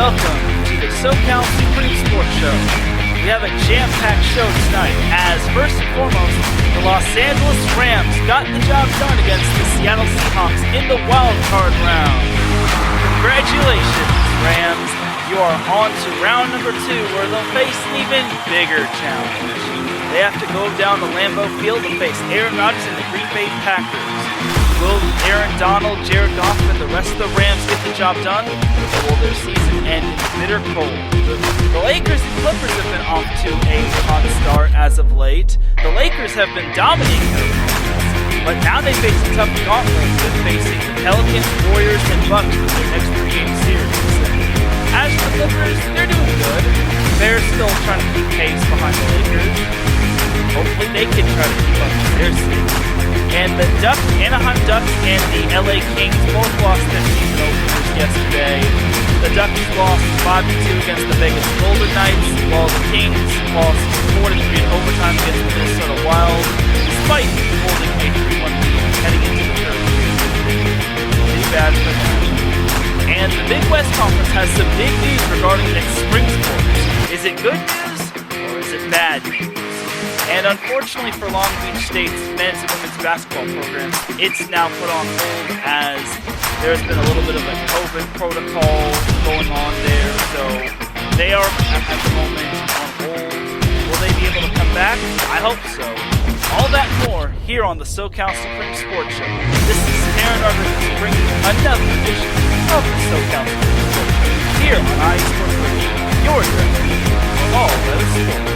welcome to the SoCal Supreme Sports Show. We have a jam-packed show tonight as, first and foremost, the Los Angeles Rams got the job done against the Seattle Seahawks in the wild card round. Congratulations, Rams. You are on to round number 2 where they'll face an even bigger challenge. They have to go down to Lambeau Field and face Aaron Rodgers and the Green Bay Packers. Will Aaron Donald, Jared Goff, and the rest of the Rams get the job done? Or will their season end in bitter cold? The Lakers and Clippers have been off to a hot start as of late. The Lakers have been dominating their opponents, but now they face a tough gauntlet with facing the Pelicans, Warriors, and Bucks with their next 3-game series. As for the Clippers, they're doing good. They're still trying to keep pace behind the Lakers. Hopefully they can try to keep up with their season. And the Anaheim Ducks and the LA Kings both lost their season openers yesterday. The Ducks lost 5-2 against the Vegas Golden Knights, while the Kings lost 4-3 in overtime against the Minnesota Wild, despite holding a 3-1 lead heading into the third. Too bad for them. And the Big West Conference has some big news regarding its spring sports. Is it good news or is it bad news? And unfortunately for Long Beach State's men's and women's basketball programs, it's now put on hold as there's been a little bit of a COVID protocol going on there. So they are at the moment on hold. Will they be able to come back? I hope so. All that and more here on the SoCal Supreme Sports Show. This is Teran Rodriguez bringing another edition of the SoCal Supreme Sports Show here on iSports Radio, your direction for all those sports.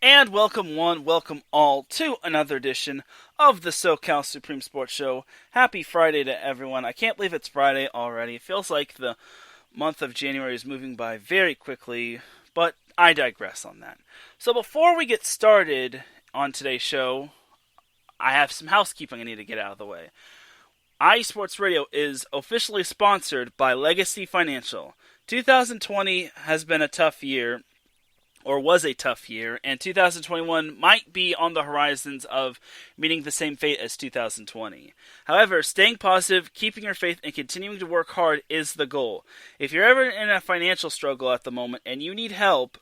And welcome one, welcome all to another edition of the SoCal Supreme Sports Show. Happy Friday to everyone. I can't believe it's Friday already. It feels like the month of January is moving by very quickly, but I digress on that. So before we get started on today's show, I have some housekeeping I need to get out of the way. iSports Radio is officially sponsored by Legacy Financial. 2020 has been a tough year, or was a tough year, and 2021 might be on the horizons of meeting the same fate as 2020. However, staying positive, keeping your faith, and continuing to work hard is the goal. If you're ever in a financial struggle at the moment and you need help,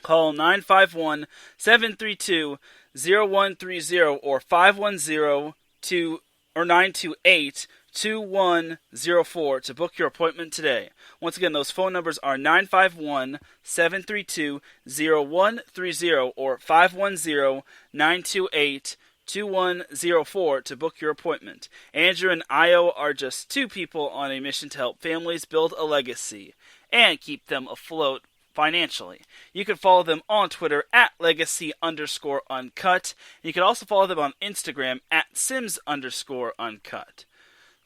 call 951-732-0130 or 510-928-2104 to book your appointment today. Once again, those phone numbers are 951-732-0130 or 510-928-2104 to book your appointment. Andrew and Io are just two people on a mission to help families build a legacy and keep them afloat financially. You can follow them on Twitter at legacy_uncut. You can also follow them on Instagram at sims_uncut.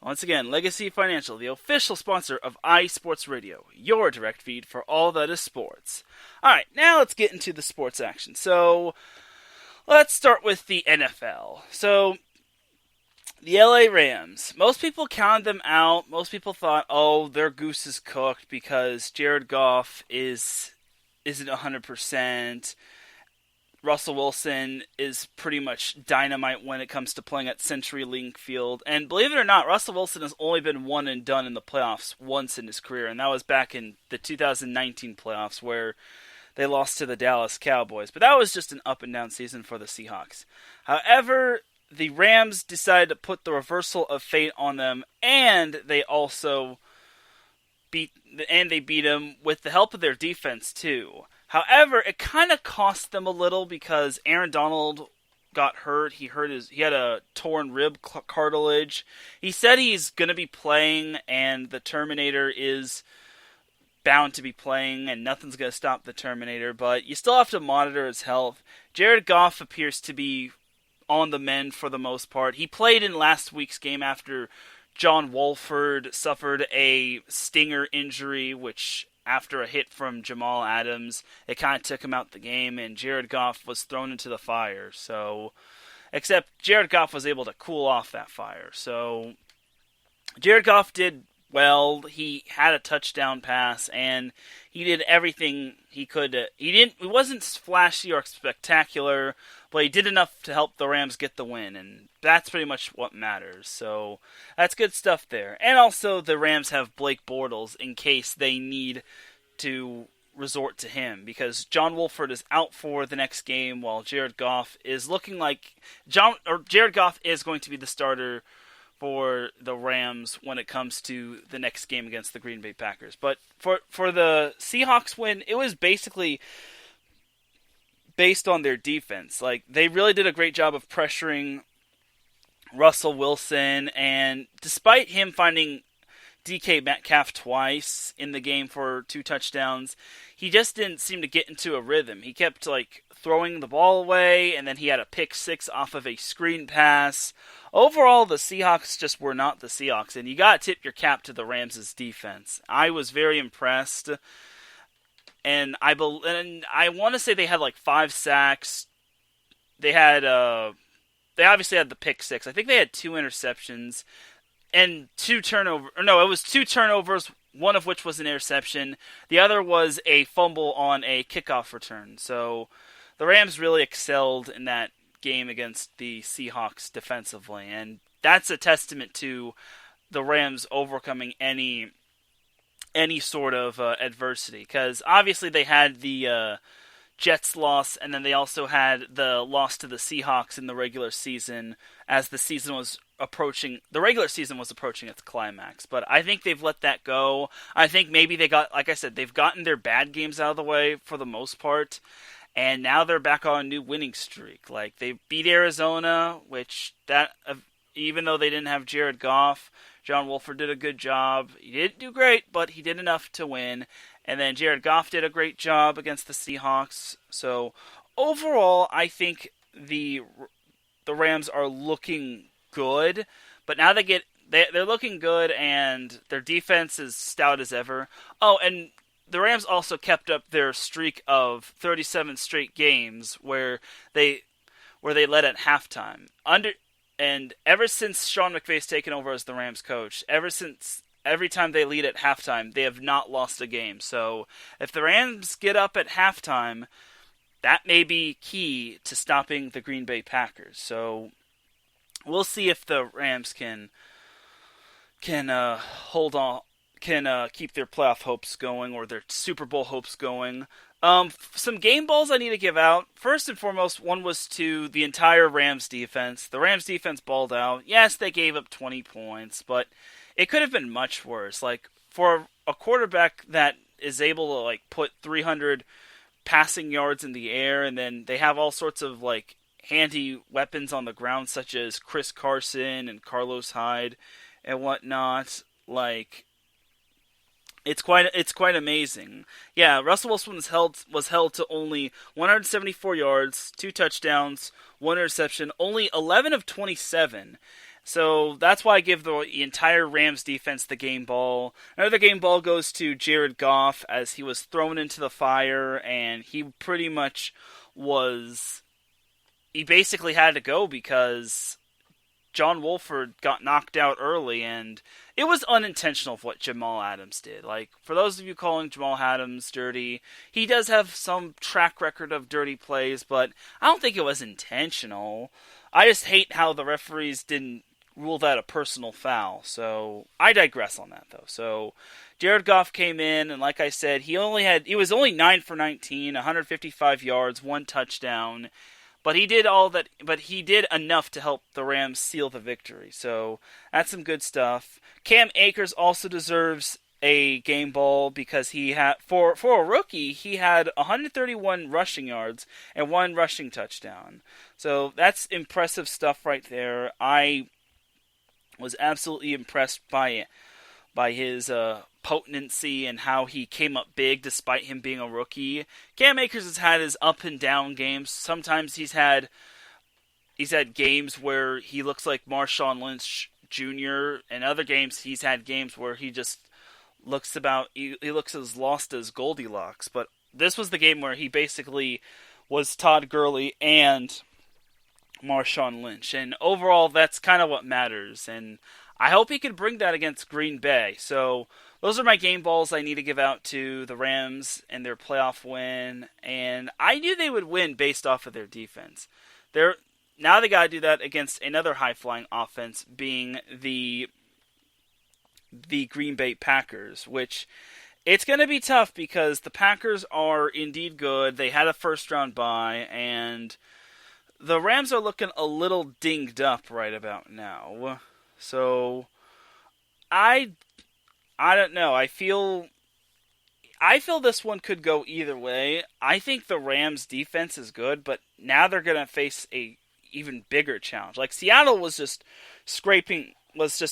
Once again, Legacy Financial, the official sponsor of iSports Radio, your direct feed for all that is sports. Alright, now let's get into the sports action. So, let's start with the NFL. So, the LA Rams. Most people counted them out. Most people thought, oh, their goose is cooked because Jared Goff isn't 100%. Russell Wilson is pretty much dynamite when it comes to playing at CenturyLink Field. And believe it or not, Russell Wilson has only been one and done in the playoffs once in his career, and that was back in the 2019 playoffs where they lost to the Dallas Cowboys. But that was just an up-and-down season for the Seahawks. However, the Rams decided to put the reversal of fate on them, and they also beat them with the help of their defense, too. However, it kind of cost them a little because Aaron Donald got hurt. He had a torn rib cartilage. He said he's going to be playing, and the Terminator is bound to be playing, and nothing's going to stop the Terminator, but you still have to monitor his health. Jared Goff appears to be on the mend for the most part. He played in last week's game after John Wolford suffered a stinger injury, which after a hit from Jamal Adams, it kind of took him out the game, and Jared Goff was thrown into the fire. So, except Jared Goff was able to cool off that fire. So, Jared Goff did well. He had a touchdown pass, and he did everything he could. He wasn't flashy or spectacular, but he did enough to help the Rams get the win, and that's pretty much what matters. So that's good stuff there. And also, the Rams have Blake Bortles in case they need to resort to him, because John Wolford is out for the next game, while Jared Goff is looking like Jared Goff is going to be the starter for the Rams when it comes to the next game against the Green Bay Packers. But for the Seahawks win, it was basically based on their defense. Like, they really did a great job of pressuring Russell Wilson, and despite him finding DK Metcalf twice in the game for 2 touchdowns, he just didn't seem to get into a rhythm. He kept throwing the ball away, and then he had a pick 6 off of a screen pass. Overall, the Seahawks just were not the Seahawks, and you got to tip your cap to the Rams' defense. I was very impressed, and I want to say they had 5 sacks. They obviously had the pick 6. I think they had 2 interceptions and 2 turnovers. No, it was 2 turnovers, one of which was an interception. The other was a fumble on a kickoff return. So the Rams really excelled in that game against the Seahawks defensively, and that's a testament to the Rams overcoming any sort of adversity, because obviously they had the Jets loss, and then they also had the loss to the Seahawks in the regular season as the regular season was approaching its climax. But I think they've let that go. I think maybe they've gotten their bad games out of the way for the most part, and now they're back on a new winning streak. They beat Arizona, even though they didn't have Jared Goff, John Wolford did a good job. He didn't do great, but he did enough to win. And then Jared Goff did a great job against the Seahawks. So overall, I think the Rams are looking good, but now they're looking good, and their defense is stout as ever. Oh, and the Rams also kept up their streak of 37 straight games where they led at halftime. And ever since Sean McVay's taken over as the Rams coach, every time they lead at halftime, they have not lost a game. So if the Rams get up at halftime, that may be key to stopping the Green Bay Packers. So we'll see if the Rams can hold on. Can keep their playoff hopes going, or their Super Bowl hopes going. Some game balls I need to give out. First and foremost, one was to the entire Rams defense. The Rams defense balled out. Yes, they gave up 20 points, but it could have been much worse. For a quarterback that is able to put 300 passing yards in the air, and then they have all sorts of handy weapons on the ground, such as Chris Carson and Carlos Hyde and whatnot. It's quite amazing. Yeah, Russell Wilson was held to only 174 yards, 2 touchdowns, 1 interception, only 11 of 27. So that's why I give the entire Rams defense the game ball. Another game ball goes to Jared Goff, as he was thrown into the fire, and he pretty much he basically had to go because John Wolford got knocked out early, and it was unintentional of what Jamal Adams did. For those of you calling Jamal Adams dirty, he does have some track record of dirty plays, but I don't think it was intentional. I just hate how the referees didn't rule that a personal foul. So I digress on that, though. So Jared Goff came in, and like I said, he was only 9 for 19, 155 yards, 1 touchdown. But he did enough to help the Rams seal the victory. So that's some good stuff. Cam Akers also deserves a game ball because he had, for a rookie, he had 131 rushing yards and 1 rushing touchdown. So that's impressive stuff right there. I was absolutely impressed by by his potency and how he came up big despite him being a rookie. Cam Akers has had his up and down games. Sometimes he's had games where he looks like Marshawn Lynch Jr. and other games he's had games where he just looks he looks as lost as Goldilocks. But this was the game where he basically was Todd Gurley and Marshawn Lynch, and overall that's kind of what matters, and I hope he could bring that against Green Bay. So those are my game balls I need to give out to the Rams and their playoff win, and I knew they would win based off of their defense. Now they got to do that against another high-flying offense, being the Green Bay Packers, which it's going to be tough because the Packers are indeed good. They had a first-round bye, and the Rams are looking a little dinged up right about now. So I don't know. I feel this one could go either way. I think the Rams defense is good, but now they're going to face a even bigger challenge. Like Seattle was just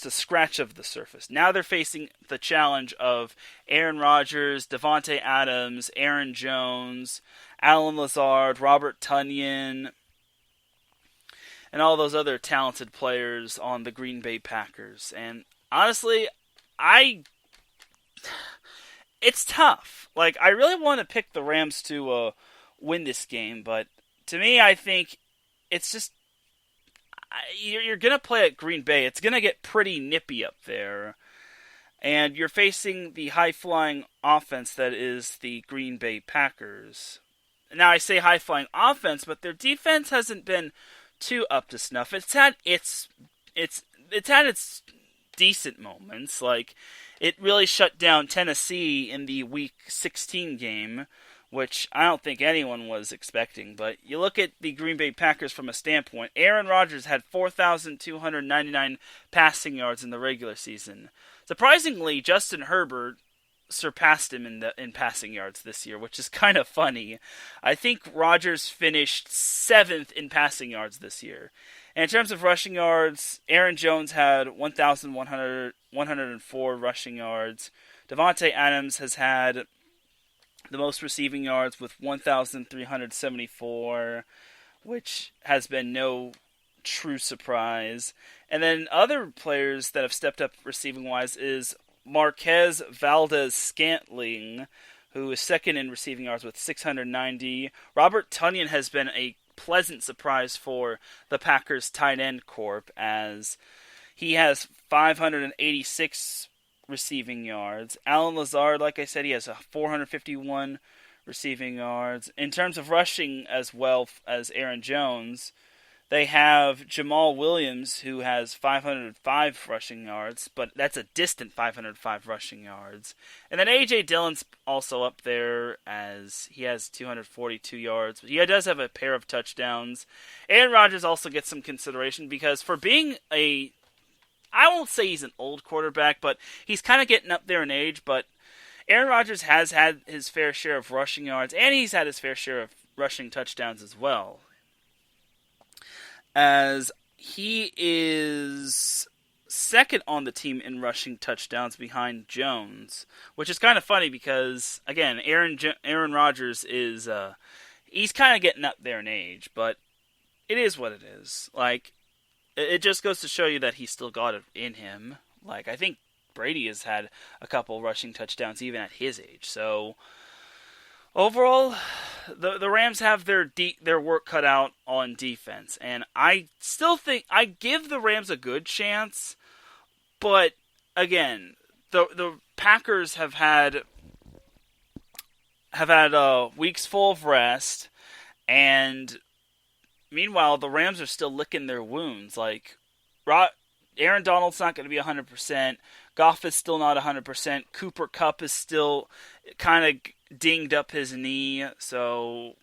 a scratch of the surface. Now they're facing the challenge of Aaron Rodgers, Devontae Adams, Aaron Jones, Alan Lazard, Robert Tonyan, and all those other talented players on the Green Bay Packers. And honestly, it's tough. Like, I really want to pick the Rams to win this game, but to me, I think it's just you're going to play at Green Bay. It's going to get pretty nippy up there. And you're facing the high-flying offense that is the Green Bay Packers. Now, I say high-flying offense, but their defense hasn't been too up to snuff. It's had its decent moments. Like, it really shut down Tennessee in the Week 16 game, which I don't think anyone was expecting. But you look at the Green Bay Packers from a standpoint. Aaron Rodgers had 4,299 passing yards in the regular season. Surprisingly, Justin Herbert surpassed him in passing yards this year, which is kind of funny. I think Rodgers finished 7th in passing yards this year. And in terms of rushing yards, Aaron Jones had 1,104 rushing yards. Devontae Adams has had the most receiving yards with 1,374, which has been no true surprise. And then other players that have stepped up receiving-wise is Marquez Valdez-Scantling, who is second in receiving yards with 690. Robert Tonyan has been a pleasant surprise for the Packers tight end corp, as he has 586 receiving yards. Alan Lazard, like I said, he has 451 receiving yards. In terms of rushing as well as Aaron Jones, they have Jamal Williams, who has 505 rushing yards, but that's a distant 505 rushing yards. And then A.J. Dillon's also up there, as he has 242 yards. But he does have a pair of touchdowns. Aaron Rodgers also gets some consideration, because for being I won't say he's an old quarterback, but he's kind of getting up there in age. But Aaron Rodgers has had his fair share of rushing yards, and he's had his fair share of rushing touchdowns as well, as he is second on the team in rushing touchdowns behind Jones, which is kind of funny because, again, Aaron Rodgers is he's kind of getting up there in age, but it is what it is. Like, it just goes to show you that he's still got it in him. Like, I think Brady has had a couple rushing touchdowns even at his age. So overall, the Rams have their work cut out on defense, and I still think I give the Rams a good chance. But again, the Packers have had weeks full of rest, and meanwhile the Rams are still licking their wounds. Like, Aaron Donald's not going to be 100%. Goff is still not 100%. Cooper Kupp is still kind of dinged up his knee, so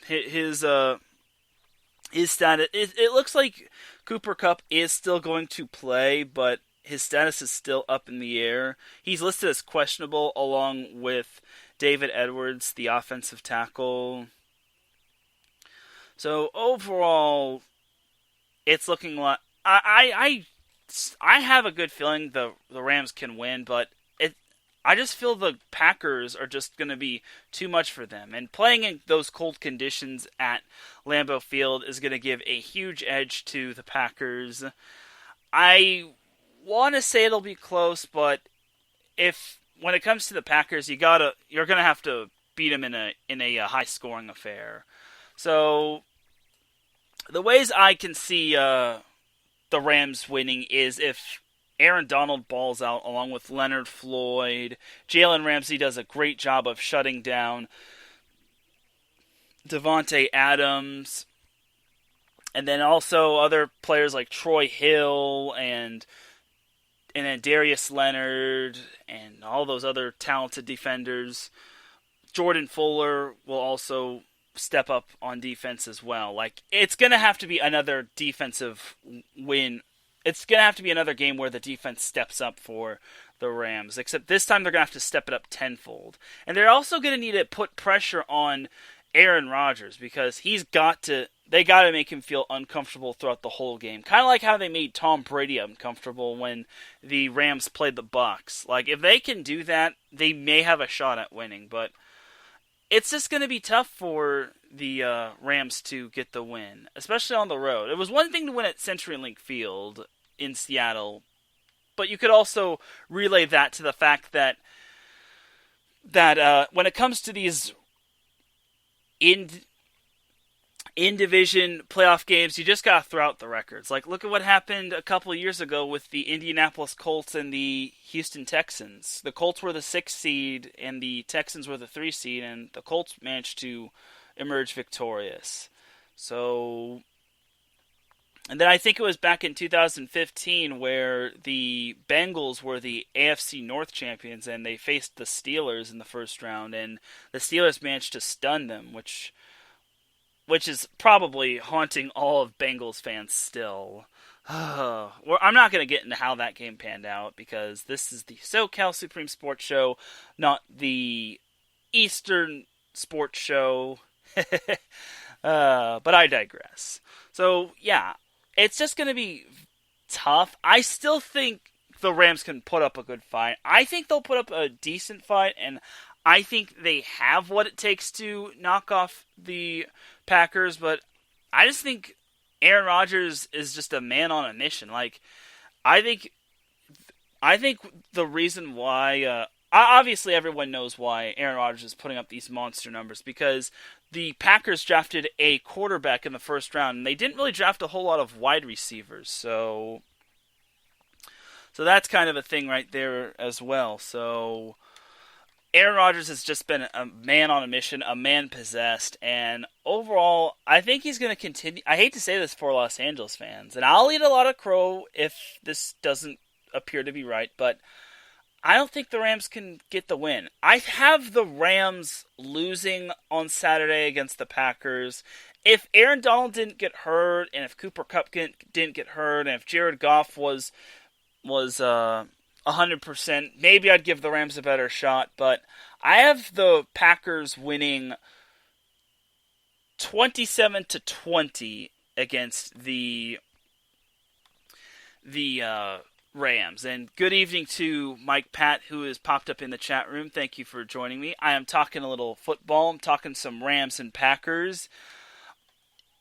his status. It looks like Cooper Kupp is still going to play, but his status is still up in the air. He's listed as questionable along with David Edwards, the offensive tackle. So overall, it's looking like I I have a good feeling the Rams can win, but I just feel the Packers are just going to be too much for them. And playing in those cold conditions at Lambeau Field is going to give a huge edge to the Packers. I want to say it'll be close, but when it comes to the Packers, you're going to have to beat them in a high scoring affair. So the ways I can see the Rams winning is if Aaron Donald balls out along with Leonard Floyd. Jalen Ramsey does a great job of shutting down Devontae Adams. And then also other players like Troy Hill and then Darius Leonard and all those other talented defenders. Jordan Fuller will also step up on defense as well. Like, it's going to have to be another defensive win. It's going to have to be another game where the defense steps up for the Rams, except this time they're going to have to step it up tenfold. And they're also going to need to put pressure on Aaron Rodgers because they got to make him feel uncomfortable throughout the whole game. Kind of like how they made Tom Brady uncomfortable when the Rams played the Bucs. Like, if they can do that, they may have a shot at winning, but it's just going to be tough for the Rams to get the win, especially on the road. It was one thing to win at CenturyLink Field in Seattle, but you could also relay that to the fact that when it comes to these in-division playoff games, you just got to throw out the records. Like, look at what happened a couple of years ago with the Indianapolis Colts and the Houston Texans. The Colts were the 6th seed, and the Texans were the 3 seed, and the Colts managed to emerge victorious. So, and then I think it was back in 2015 where the Bengals were the AFC North champions, and they faced the Steelers in the first round, and the Steelers managed to stun them, which is probably haunting all of Bengals fans still. I'm not going to get into how that game panned out because this is the SoCal Supreme Sports Show, not the Eastern Sports Show. But I digress. So, yeah, it's just going to be tough. I still think the Rams can put up a good fight. I think they'll put up a decent fight, and I think they have what it takes to knock off the Packers, but I just think Aaron Rodgers is just a man on a mission. Like, I think the reason why, obviously everyone knows why Aaron Rodgers is putting up these monster numbers, because the Packers drafted a quarterback in the first round, and they didn't really draft a whole lot of wide receivers, so that's kind of a thing right there as well. So Aaron Rodgers has just been a man on a mission, a man possessed, and overall, I think he's going to continue. I hate to say this for Los Angeles fans, and I'll eat a lot of crow if this doesn't appear to be right, but I don't think the Rams can get the win. I have the Rams losing on Saturday against the Packers. If Aaron Donald didn't get hurt, and if Cooper Kupp didn't get hurt, and if Jared Goff was 100%, maybe I'd give the Rams a better shot, but I have the Packers winning 27-20 against the Rams. And good evening to Mike Pat, who has popped up in the chat room. Thank you for joining me. I am talking a little football. I'm talking some Rams and Packers.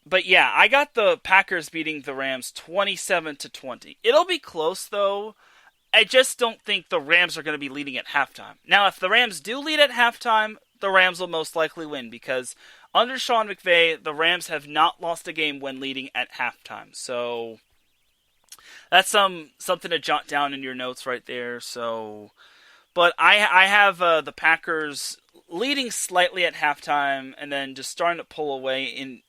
But yeah, I got the Packers beating the Rams 27-20. It'll be close, though. I just don't think the Rams are going to be leading at halftime. Now, if the Rams do lead at halftime, the Rams will most likely win, because under Sean McVay, the Rams have not lost a game when leading at halftime. So that's something to jot down in your notes right there. So, but I have the Packers leading slightly at halftime, and then just starting to pull away in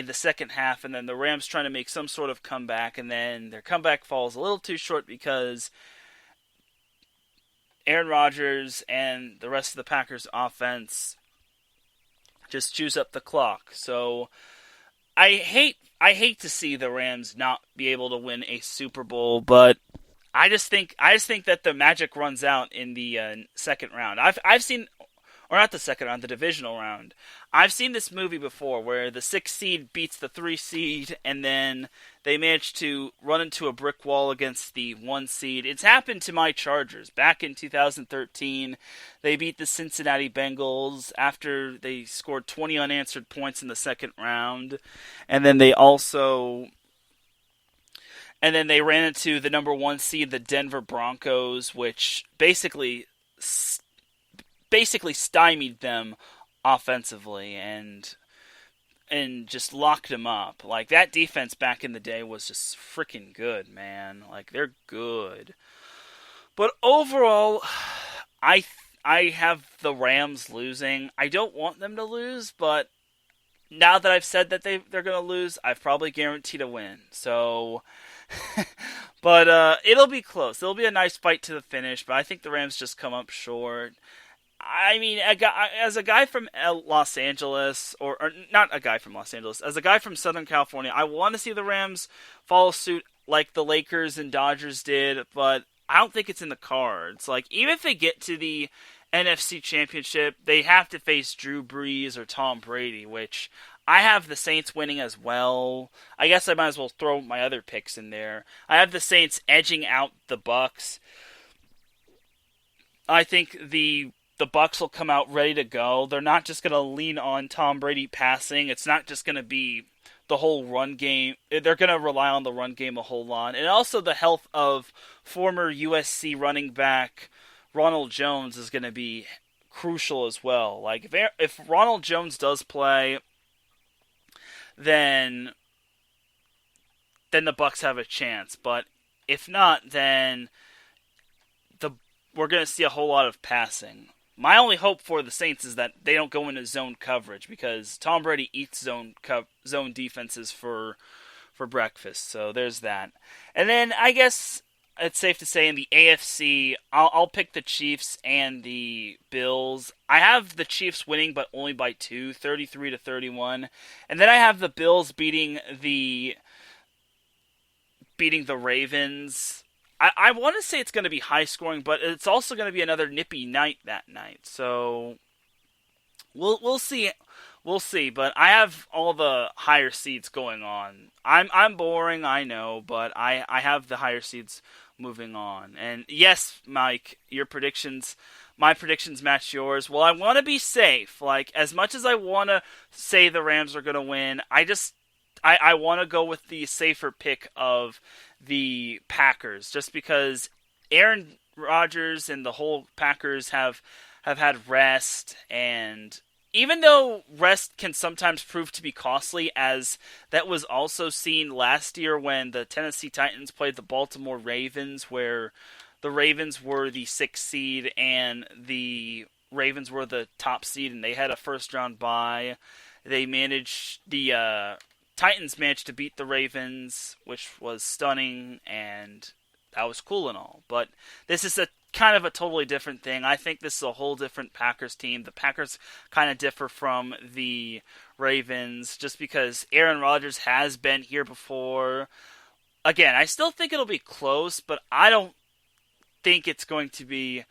the second half, and then the Rams trying to make some sort of comeback, and then their comeback falls a little too short because Aaron Rodgers and the rest of the Packers offense just chews up the clock. So I hate to see the Rams not be able to win a Super Bowl, but I just think that the magic runs out in the second round. I've seen or not the second round, the divisional round. I've seen this movie before where the 6 seed beats the 3 seed and then they manage to run into a brick wall against the 1 seed. It's happened to my Chargers. Back in 2013, they beat the Cincinnati Bengals after they scored 20 unanswered points in the second round. And then they ran into the number 1 seed, the Denver Broncos, which basically stymied them offensively and just locked them up. Like, that defense back in the day was just freaking good, man. Like, they're good. But overall, I have the Rams losing. I don't want them to lose, but now that I've said that they're going to lose, I've probably guaranteed a win. So, but it'll be close. It'll be a nice fight to the finish, but I think the Rams just come up short. I mean, as a guy from Los Angeles, or not a guy from Los Angeles, as a guy from Southern California, I want to see the Rams follow suit like the Lakers and Dodgers did, but I don't think it's in the cards. Like, even if they get to the NFC Championship, they have to face Drew Brees or Tom Brady, which I have the Saints winning as well. I guess I might as well throw my other picks in there. I have the Saints edging out the Bucks. I think the Bucks will come out ready to go. They're not just going to lean on Tom Brady passing. It's not just going to be the whole run game. They're going to rely on the run game a whole lot. And also the health of former USC running back Ronald Jones is going to be crucial as well. Like, if Ronald Jones does play, then the Bucks have a chance. But if not, then we're going to see a whole lot of passing. My only hope for the Saints is that they don't go into zone coverage, because Tom Brady eats zone defenses for breakfast. So there's that. And then I guess it's safe to say in the AFC, I'll pick the Chiefs and the Bills. I have the Chiefs winning, but only by 2, 33-31. And then I have the Bills beating the Ravens. I want to say it's going to be high scoring, but it's also going to be another nippy night that night. So we'll see. We'll see. But I have all the higher seeds going on. I'm boring, I know, but I have the higher seeds moving on. And yes, Mike, my predictions match yours. Well, I want to be safe. Like, as much as I want to say the Rams are going to win, I want to go with the safer pick of the Packers, just because Aaron Rodgers and the whole Packers have had rest, and even though rest can sometimes prove to be costly, as that was also seen last year when the Tennessee Titans played the Baltimore Ravens, where the Ravens were the 6th seed and the Ravens were the top seed, and they had a first-round bye. The Titans managed to beat the Ravens, which was stunning, and that was cool and all. But this is a kind of a totally different thing. I think this is a whole different Packers team. The Packers kind of differ from the Ravens just because Aaron Rodgers has been here before. Again, I still think it'll be close, but I don't think it's going to be...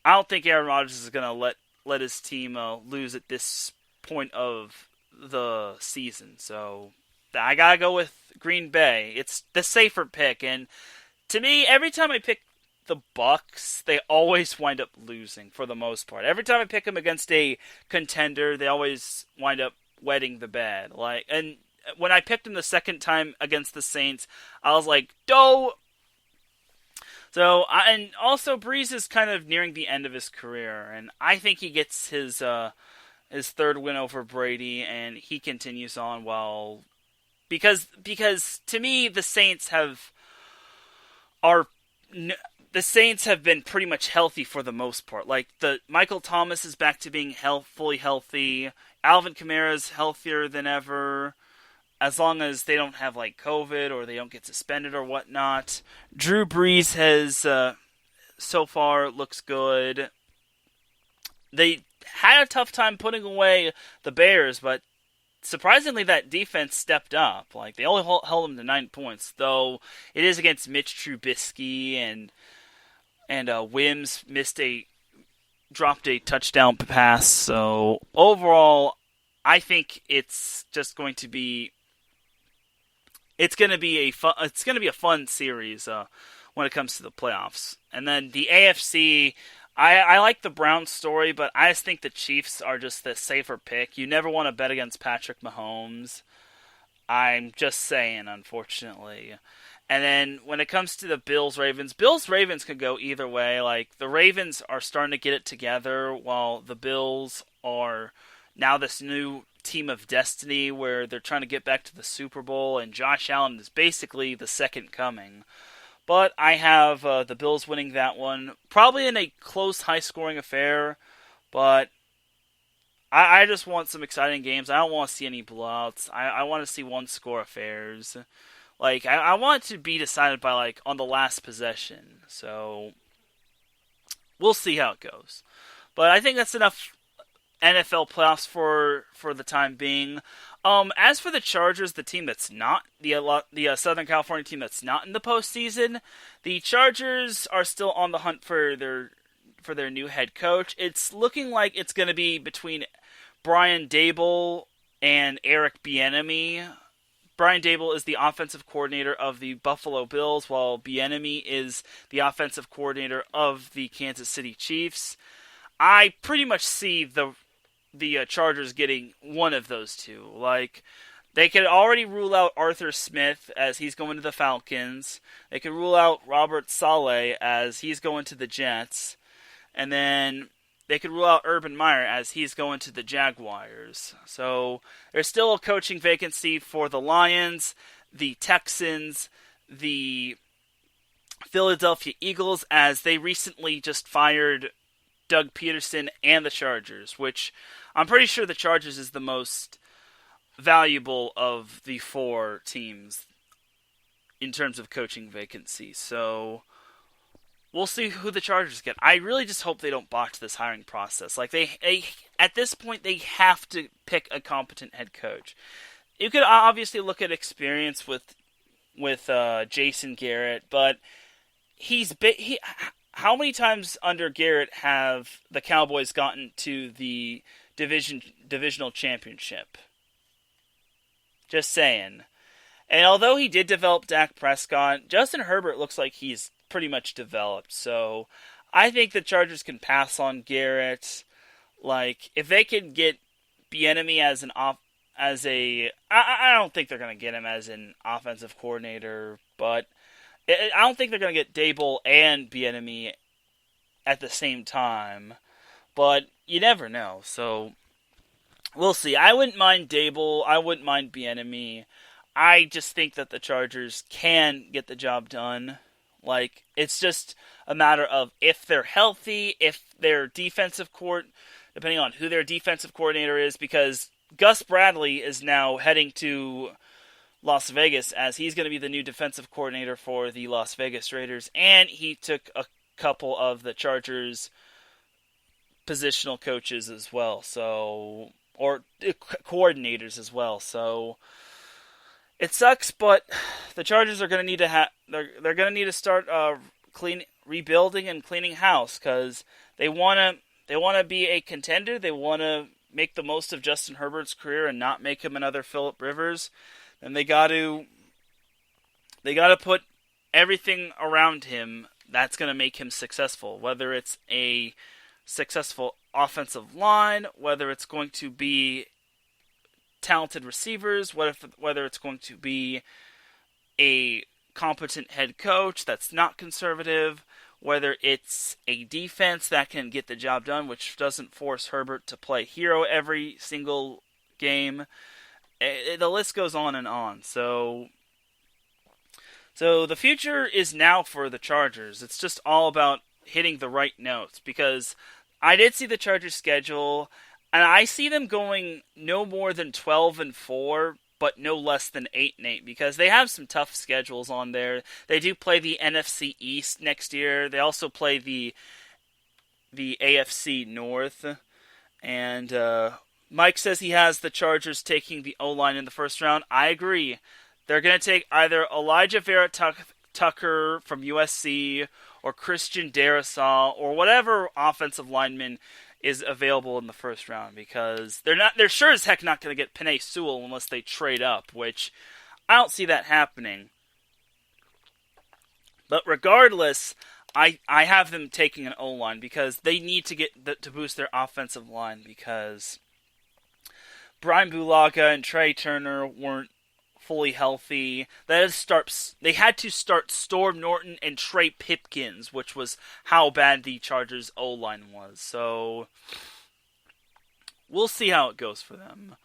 I don't think Aaron Rodgers is going to let his team lose at this point of the season. So I gotta go with Green Bay. It's the safer pick, and to me, every time I pick the Bucks, they always wind up losing for the most part. Every time I pick them against a contender, they always wind up wetting the bed. And when I picked them the second time against the Saints, I was like, "Doh." So, and also Breeze is kind of nearing the end of his career, and I think he gets his third win over Brady, and he continues on because to me the Saints have been pretty much healthy for the most part. Like, the Michael Thomas is back to being fully healthy. Alvin Kamara's healthier than ever, as long as they don't have like COVID or they don't get suspended or whatnot. Drew Brees has so far looks good. They had a tough time putting away the Bears, but surprisingly that defense stepped up. Like, they only held them to 9 points, though it is against Mitch Trubisky, and Wims missed a dropped a touchdown pass. So overall, I think it's just going to be a fun series when it comes to the playoffs. And then the AFC, I like the Browns story, but I just think the Chiefs are just the safer pick. You never want to bet against Patrick Mahomes. I'm just saying, unfortunately. And then when it comes to the Bills-Ravens could go either way. Like, the Ravens are starting to get it together, while the Bills are now this new team of destiny where they're trying to get back to the Super Bowl, and Josh Allen is basically the second coming. But I have the Bills winning that one, probably in a close, high-scoring affair, but I just want some exciting games. I don't want to see any blowouts. I want to see one-score affairs. Like, I want it to be decided by, like, on the last possession. So, we'll see how it goes. But I think that's enough NFL playoffs for the time being. As for the Chargers, the team that's not, the Southern California team that's not in the postseason, the Chargers are still on the hunt for their new head coach. It's looking like it's going to be between Brian Daboll and Eric Bieniemy. Brian Daboll is the offensive coordinator of the Buffalo Bills, while Bieniemy is the offensive coordinator of the Kansas City Chiefs. I pretty much see the Chargers getting one of those two. Like, they could already rule out Arthur Smith as he's going to the Falcons. They could rule out Robert Saleh as he's going to the Jets. And then they could rule out Urban Meyer as he's going to the Jaguars. So there's still a coaching vacancy for the Lions, the Texans, the Philadelphia Eagles, as they recently just fired Doug Peterson, and the Chargers, which I'm pretty sure the Chargers is the most valuable of the four teams in terms of coaching vacancies. So we'll see who the Chargers get. I really just hope they don't botch this hiring process. Like, they at this point, they have to pick a competent head coach. You could obviously look at experience with Jason Garrett, but how many times under Garrett have the Cowboys gotten to the divisional championship? Just saying. And although he did develop Dak Prescott, Justin Herbert looks like he's pretty much developed. So I think the Chargers can pass on Garrett. Like, if they can get Bieniemy I don't think they're going to get him as an offensive coordinator, but I don't think they're going to get Daboll and Bieniemy at the same time, but you never know. So we'll see. I wouldn't mind Daboll. I wouldn't mind Bieniemy. I just think that the Chargers can get the job done. Like, it's just a matter of if they're healthy, if their defensive depending on who their defensive coordinator is, because Gus Bradley is now heading to Las Vegas, as he's going to be the new defensive coordinator for the Las Vegas Raiders, and he took a couple of the Chargers' positional coaches as well, or coordinators as well. So it sucks, but the Chargers are going to need to they're going to need to start rebuilding and cleaning house, because they want to be a contender. They want to make the most of Justin Herbert's career and not make him another Phillip Rivers. And they got to put everything around him that's going to make him successful, whether it's a successful offensive line, whether it's going to be talented receivers, whether it's going to be a competent head coach that's not conservative, whether it's a defense that can get the job done, which doesn't force Herbert to play hero every single game. The list goes on and on. So the future is now for the Chargers. It's just all about hitting the right notes, because I did see the Chargers schedule, and I see them going no more than 12-4, but no less than 8-8, because they have some tough schedules on there. They do play the NFC East next year. They also play the AFC North, and Mike says he has the Chargers taking the O-line in the first round. I agree. They're going to take either Elijah Vera Tucker from USC or Christian Darrisaw or whatever offensive lineman is available in the first round, because they're sure as heck not going to get Penei Sewell unless they trade up, which I don't see that happening. But regardless, I have them taking an O-line because they need to boost their offensive line, because Brian Bulaga and Trey Turner weren't fully healthy. They had to start Storm Norton and Trey Pipkins, which was how bad the Chargers O-line was. So we'll see how it goes for them.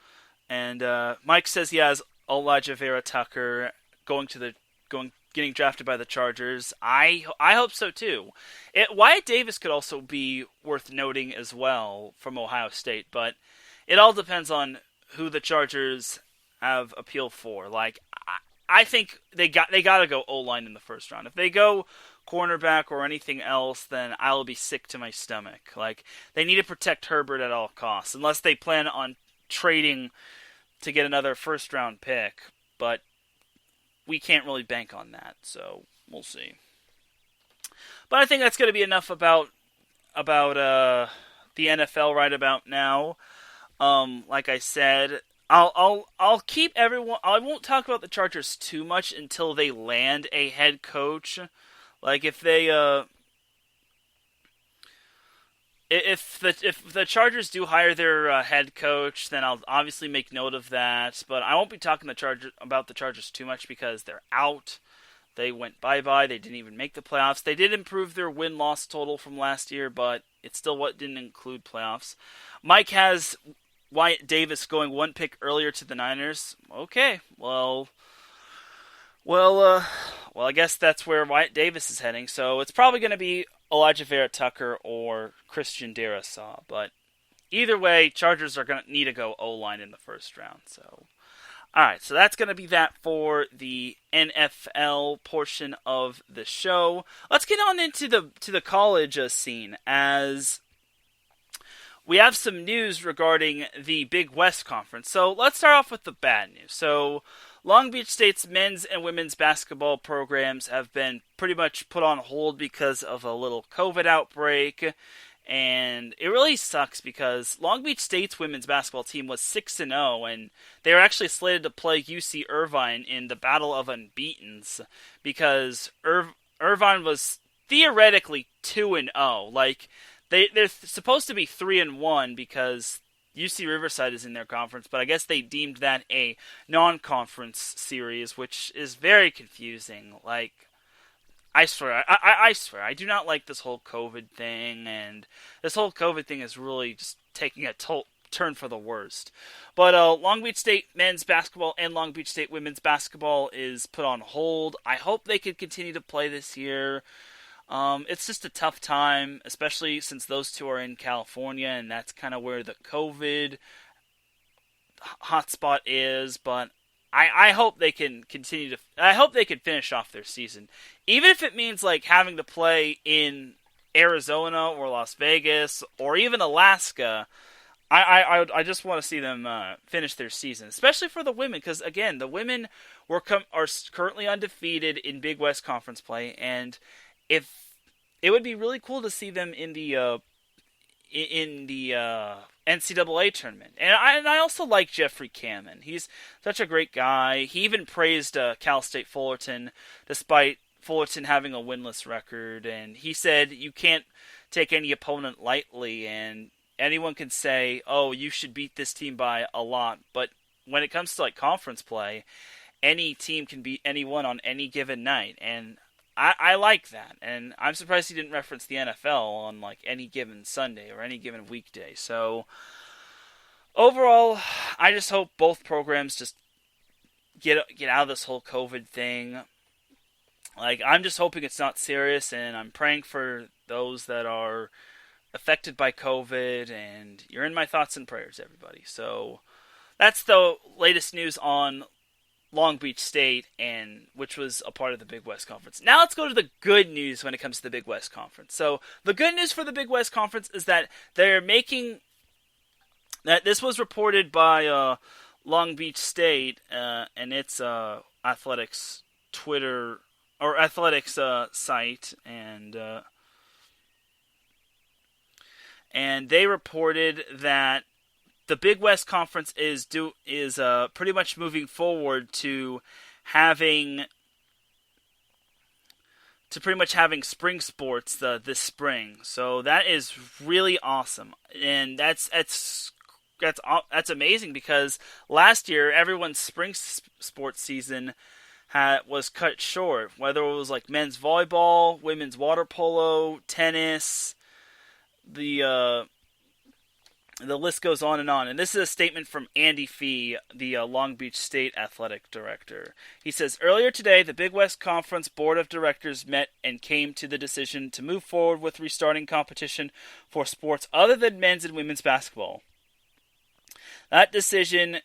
And Mike says he has Elijah Vera Tucker getting drafted by the Chargers. I hope so too. Wyatt Davis could also be worth noting as well from Ohio State, but it all depends on who the Chargers have appeal for. Like, I think they got to go O-line in the first round. If they go cornerback or anything else, then I'll be sick to my stomach. Like, they need to protect Herbert at all costs, unless they plan on trading to get another first round pick. But we can't really bank on that, so we'll see. But I think that's going to be enough about the NFL right about now. Like I said, I'll keep everyone. I won't talk about the Chargers too much until they land a head coach. Like if the Chargers do hire their head coach, then I'll obviously make note of that. But I won't be talking about the Chargers too much because they're out. They went bye-bye. They didn't even make the playoffs. They did improve their win-loss total from last year, but it still didn't include playoffs. Mike has Wyatt Davis going one pick earlier to the Niners. Okay, well, I guess that's where Wyatt Davis is heading. So it's probably going to be Elijah Vera Tucker or Christian Darrisaw. But either way, Chargers are going to need to go O-line in the first round. So, all right, so that's going to be that for the NFL portion of the show. Let's get on into the college scene, as we have some news regarding the Big West Conference. So let's start off with the bad news. So Long Beach State's men's and women's basketball programs have been pretty much put on hold because of a little COVID outbreak. And it really sucks because Long Beach State's women's basketball team was 6-0, and they were actually slated to play UC Irvine in the Battle of Unbeatens because Irvine was theoretically 2-0. Like, they're supposed to be 3-1 because UC Riverside is in their conference, but I guess they deemed that a non-conference series, which is very confusing. Like, I swear, I do not like this whole COVID thing, and this whole COVID thing is really just taking a turn for the worst. But Long Beach State men's basketball and Long Beach State women's basketball is put on hold. I hope they can continue to play this year. It's just a tough time, especially since those two are in California, and that's kind of where the COVID hotspot is. But I hope they can I hope they can finish off their season, even if it means like having to play in Arizona or Las Vegas or even Alaska. I just want to see them finish their season, especially for the women, because again, the women are currently undefeated in Big West Conference play, and if it would be really cool to see them in the NCAA tournament. And I also like Jeffrey Kamen. He's such a great guy. He even praised Cal State Fullerton, despite Fullerton having a winless record. And he said you can't take any opponent lightly, and anyone can say, oh, you should beat this team by a lot. But when it comes to like conference play, any team can beat anyone on any given night. And I like that, and I'm surprised he didn't reference the NFL on like any given Sunday or any given weekday. So overall, I just hope both programs just get out of this whole COVID thing. Like, I'm just hoping it's not serious, and I'm praying for those that are affected by COVID, and you're in my thoughts and prayers, everybody. So that's the latest news on Long Beach State, and which was a part of the Big West Conference. Now let's go to the good news when it comes to the Big West Conference. So the good news for the Big West Conference is that they're making that this was reported by Long Beach State and its athletics Twitter or athletics site, and they reported that the Big West Conference is pretty much moving forward to pretty much having spring sports this spring. So that is really awesome, and that's amazing because last year everyone's spring sports season was cut short. Whether it was like men's volleyball, women's water polo, tennis, the list goes on and on. And this is a statement from Andy Fee, the Long Beach State Athletic Director. He says, earlier today, the Big West Conference Board of Directors met and came to the decision to move forward with restarting competition for sports other than men's and women's basketball. That decision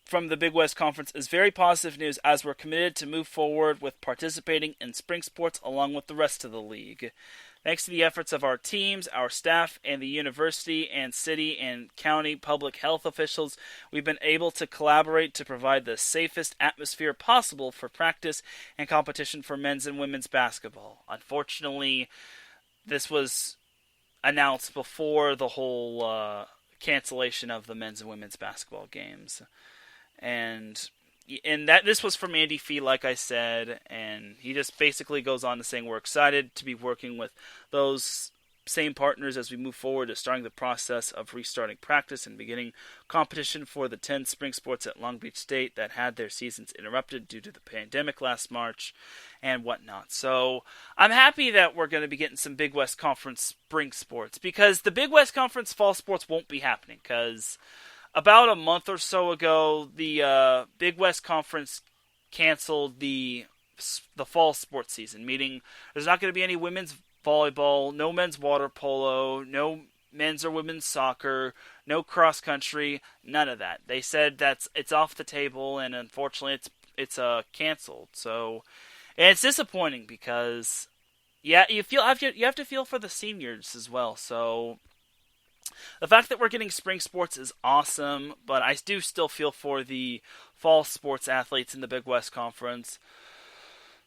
from the Big West Conference is very positive news as we're committed to move forward with participating in spring sports along with the rest of the league. Thanks to the efforts of our teams, our staff, and the university and city and county public health officials, we've been able to collaborate to provide the safest atmosphere possible for practice and competition for men's and women's basketball. Unfortunately, this was announced before the whole cancellation of the men's and women's basketball games. And that this was from Andy Fee, like I said, and he just basically goes on to saying we're excited to be working with those same partners as we move forward to starting the process of restarting practice and beginning competition for the 10 spring sports at Long Beach State that had their seasons interrupted due to the pandemic last March and whatnot. So I'm happy that we're going to be getting some Big West Conference spring sports because the Big West Conference fall sports won't be happening because about a month or so ago, the Big West Conference canceled the fall sports season, meaning there's not going to be any women's volleyball, no men's water polo, no men's or women's soccer, no cross country, none of that. They said it's off the table, and unfortunately, it's canceled. So, and it's disappointing because you have to feel for the seniors as well. So the fact that we're getting spring sports is awesome, but I do still feel for the fall sports athletes in the Big West Conference.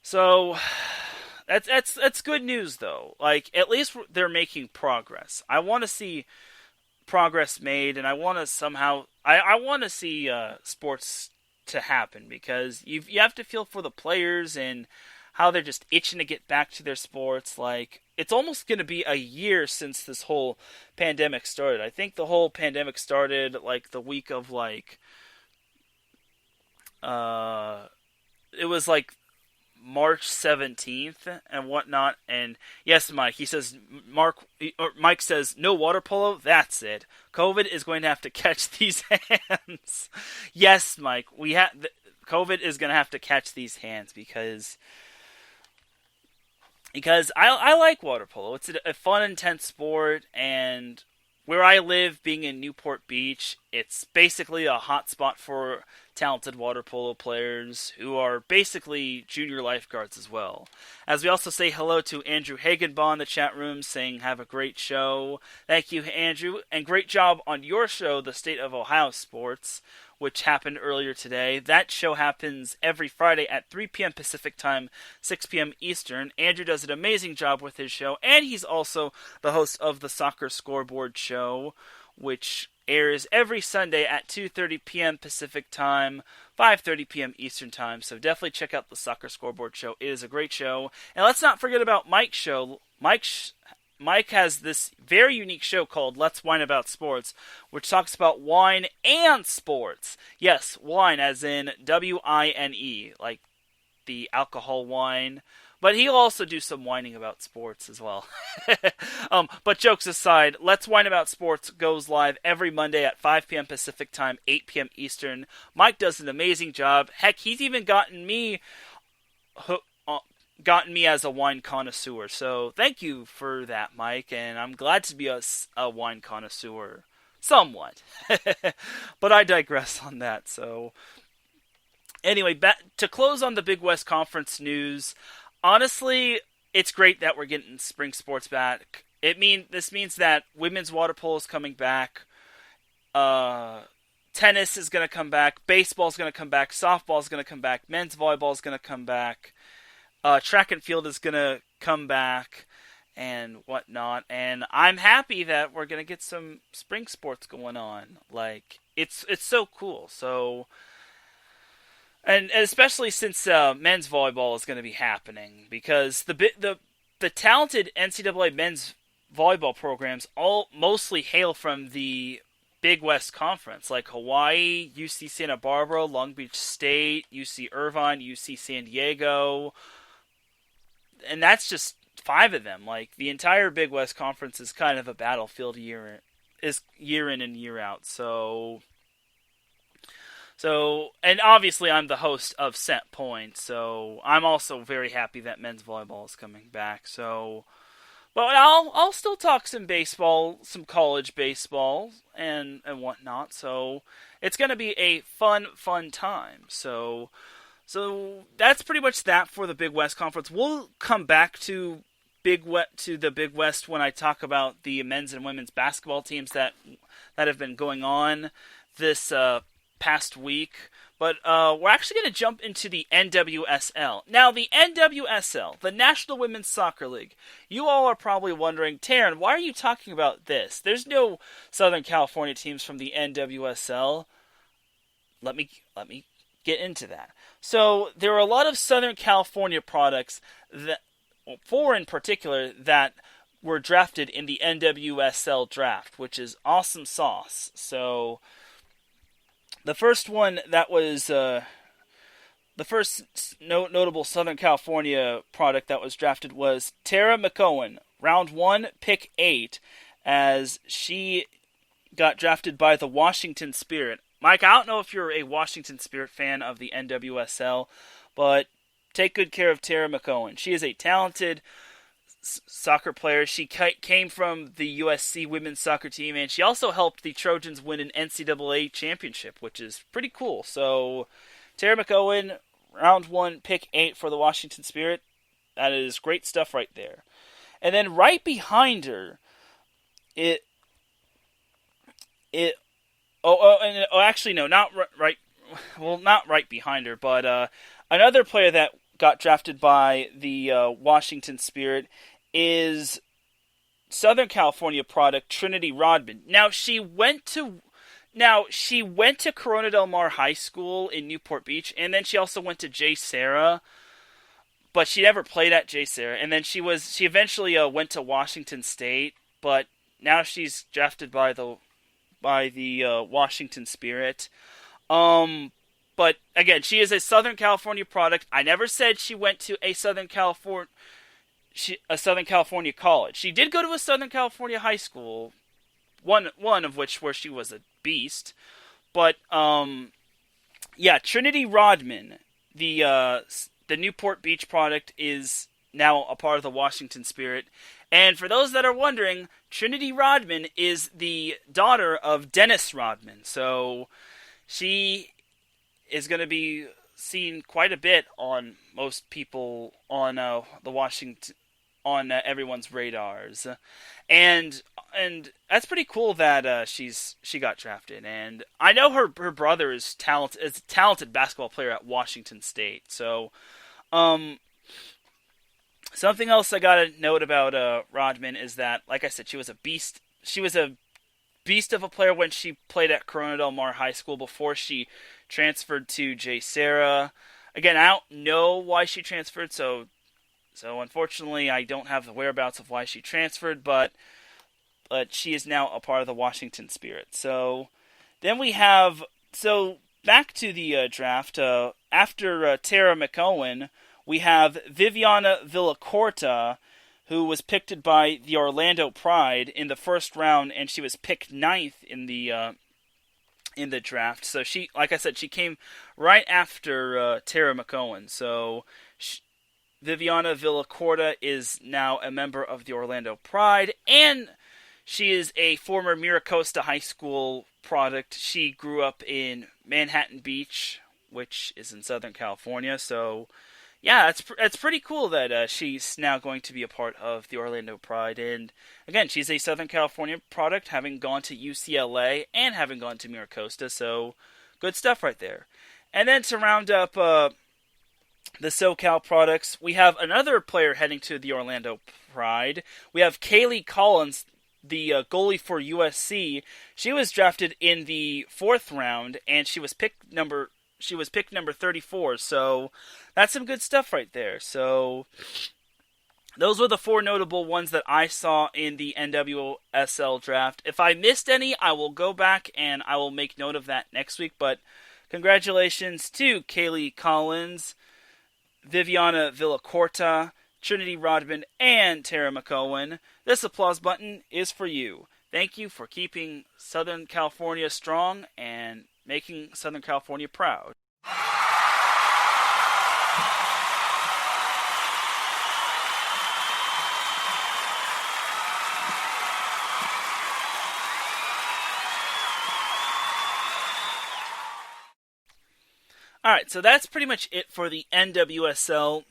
So that's good news, though. Like, at least they're making progress. I want to see progress made, and I want to I want to see sports to happen because you have to feel for the players and how they're just itching to get back to their sports. Like, it's almost going to be a year since this whole pandemic started. I think the whole pandemic started like the week of it was like March 17th and whatnot. And yes, Mike, he says, Mike says, no water polo. That's it. COVID is going to have to catch these hands. Yes, Mike, COVID is going to have to catch these hands because I like water polo. It's a fun, intense sport, and where I live, being in Newport Beach, it's basically a hot spot for talented water polo players who are basically junior lifeguards as well. As we also say hello to Andrew Hagenbaugh in the chat room, saying have a great show. Thank you, Andrew, and great job on your show, The State of Ohio Sports, which happened earlier today. That show happens every Friday at 3 p.m. Pacific Time, 6 p.m. Eastern. Andrew does an amazing job with his show, and he's also the host of the Soccer Scoreboard Show, which airs every Sunday at 2:30 p.m. Pacific Time, 5:30 p.m. Eastern Time. So definitely check out the Soccer Scoreboard Show. It is a great show. And let's not forget about Mike's show. Mike has this very unique show called Let's Wine About Sports, which talks about wine and sports. Yes, wine as in W-I-N-E, like the alcohol wine. But he'll also do some whining about sports as well. But jokes aside, Let's Wine About Sports goes live every Monday at 5 p.m. Pacific Time, 8 p.m. Eastern. Mike does an amazing job. Heck, he's even gotten me as a wine connoisseur. So thank you for that, Mike. And I'm glad to be a wine connoisseur. Somewhat. But I digress on that. So anyway, to close on the Big West Conference news, honestly, it's great that we're getting spring sports back. This means that women's water polo is coming back. Tennis is going to come back. Baseball is going to come back. Softball is going to come back. Men's volleyball is going to come back. Track and field is going to come back and whatnot, and I'm happy that we're going to get some spring sports going on. Like, it's so cool. So, and especially since men's volleyball is going to be happening, because the talented NCAA men's volleyball programs all mostly hail from the Big West Conference, like Hawaii, UC Santa Barbara, Long Beach State, UC Irvine, UC San Diego, and that's just 5 of them. Like, the entire Big West Conference is kind of a battlefield year in and year out. So, and obviously I'm the host of Set Point, so I'm also very happy that men's volleyball is coming back. So, but I'll still talk some baseball, some college baseball, and whatnot. So it's gonna be a fun time. So that's pretty much that for the Big West Conference. We'll come back to the Big West when I talk about the men's and women's basketball teams that have been going on this past week. But we're actually going to jump into the NWSL. Now, the NWSL, the National Women's Soccer League. You all are probably wondering, Teran, why are you talking about this? There's no Southern California teams from the NWSL. Let me get into that. So there are a lot of Southern California products that, 4 in particular, that were drafted in the NWSL draft, which is awesome sauce. So the first one that was the first notable Southern California product that was drafted was Tara McCowan, round 1, pick 8, as she got drafted by the Washington Spirit. Mike, I don't know if you're a Washington Spirit fan of the NWSL, but take good care of Tara McCowan. She is a talented soccer player. She came from the USC women's soccer team, and she also helped the Trojans win an NCAA championship, which is pretty cool. So, Tara McCowan, round 1, pick 8 for the Washington Spirit. That is great stuff right there. And then right behind her, not right behind her, but another player that got drafted by the Washington Spirit is Southern California product Trinity Rodman. Now she went to Corona Del Mar High School in Newport Beach, and then she also went to J. Sarah, but she never played at J. Sarah. And then she eventually went to Washington State, but now she's drafted by the Washington Spirit. But again, she is a Southern California product. I never said she went to a Southern California college. She did go to a Southern California high school, one of which where she was a beast. But Trinity Rodman, the Newport Beach product, is now a part of the Washington Spirit. And for those that are wondering, Trinity Rodman is the daughter of Dennis Rodman. So she is going to be seen quite a bit on most people on the Washington, on everyone's radars, and that's pretty cool that she got drafted. And I know her brother is a talented basketball player at Washington State. So, something else I gotta note about Rodman is that, like I said, she was a beast. She was a beast of a player when she played at Corona Del Mar High School before she transferred to J. Sarah. Again, I don't know why she transferred, so unfortunately I don't have the whereabouts of why she transferred, but she is now a part of the Washington Spirit. So then we have, back to the draft, after Tara McCowan, we have Viviana Villacorta, who was picked by the Orlando Pride in the first round, and she was picked 9th in the draft. So she, like I said, she came right after Tara McCowan. So Viviana Villacorta is now a member of the Orlando Pride, and she is a former Miracosta High School product. She grew up in Manhattan Beach, which is in Southern California. So yeah, it's pretty cool that she's now going to be a part of the Orlando Pride. And again, she's a Southern California product, having gone to UCLA and having gone to Miracosta. So good stuff right there. And then to round up the SoCal products. We have another player heading to the Orlando Pride. We have Kaylee Collins, the goalie for USC. She was drafted in the 4th round, and she was picked number 34. So that's some good stuff right there. So those were the 4 notable ones that I saw in the NWSL draft. If I missed any, I will go back and I will make note of that next week. But congratulations to Kaylee Collins, Viviana Villacorta, Trinity Rodman, and Tara McCowan. This applause button is for you. Thank you for keeping Southern California strong and making Southern California proud. Alright, so that's pretty much it for the NWSL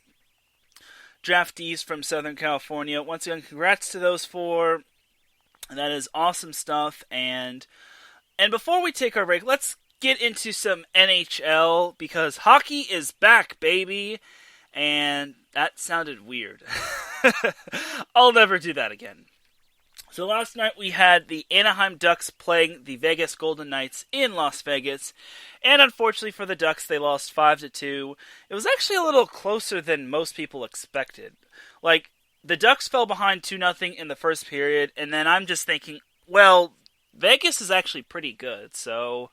draftees from Southern California. Once again, congrats to those 4. That is awesome stuff. And before we take our break, let's get into some NHL, because hockey is back, baby. And that sounded weird. I'll never do that again. So last night we had the Anaheim Ducks playing the Vegas Golden Knights in Las Vegas, and unfortunately for the Ducks, they lost 5-2. It was actually a little closer than most people expected. Like, the Ducks fell behind 2-0 in the first period, and then I'm just thinking, well, Vegas is actually pretty good, so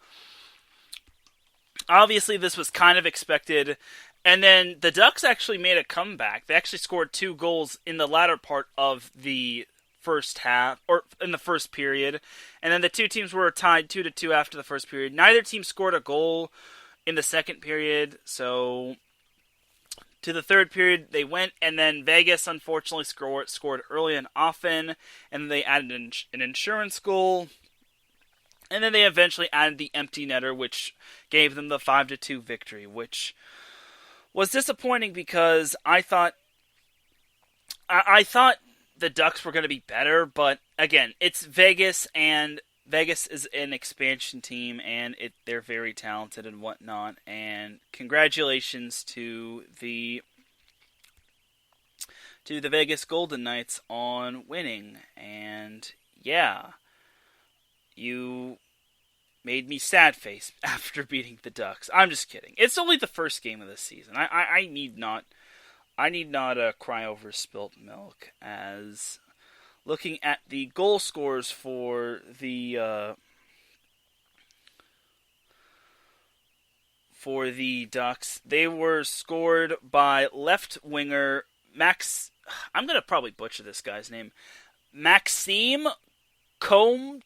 obviously this was kind of expected. And then the Ducks actually made a comeback. They actually scored 2 goals in the latter part of the first half, or in the first period, and then the 2 teams were tied 2-2 after the first period. Neither team scored a goal in the second period, so to the third period they went, and then Vegas unfortunately scored early and often, and they added an insurance goal, and then they eventually added the empty netter, which gave them the 5-2 victory, which was disappointing because I thought the Ducks were going to be better, but again, it's Vegas, and Vegas is an expansion team, and they're very talented and whatnot, and congratulations to the Vegas Golden Knights on winning, and yeah, you made me sad face after beating the Ducks. I'm just kidding. It's only the first game of the season. I need not cry over spilt milk, as looking at the goal scores for the Ducks, they were scored by left winger Max. I'm gonna probably butcher this guy's name, Maxime Comtoy.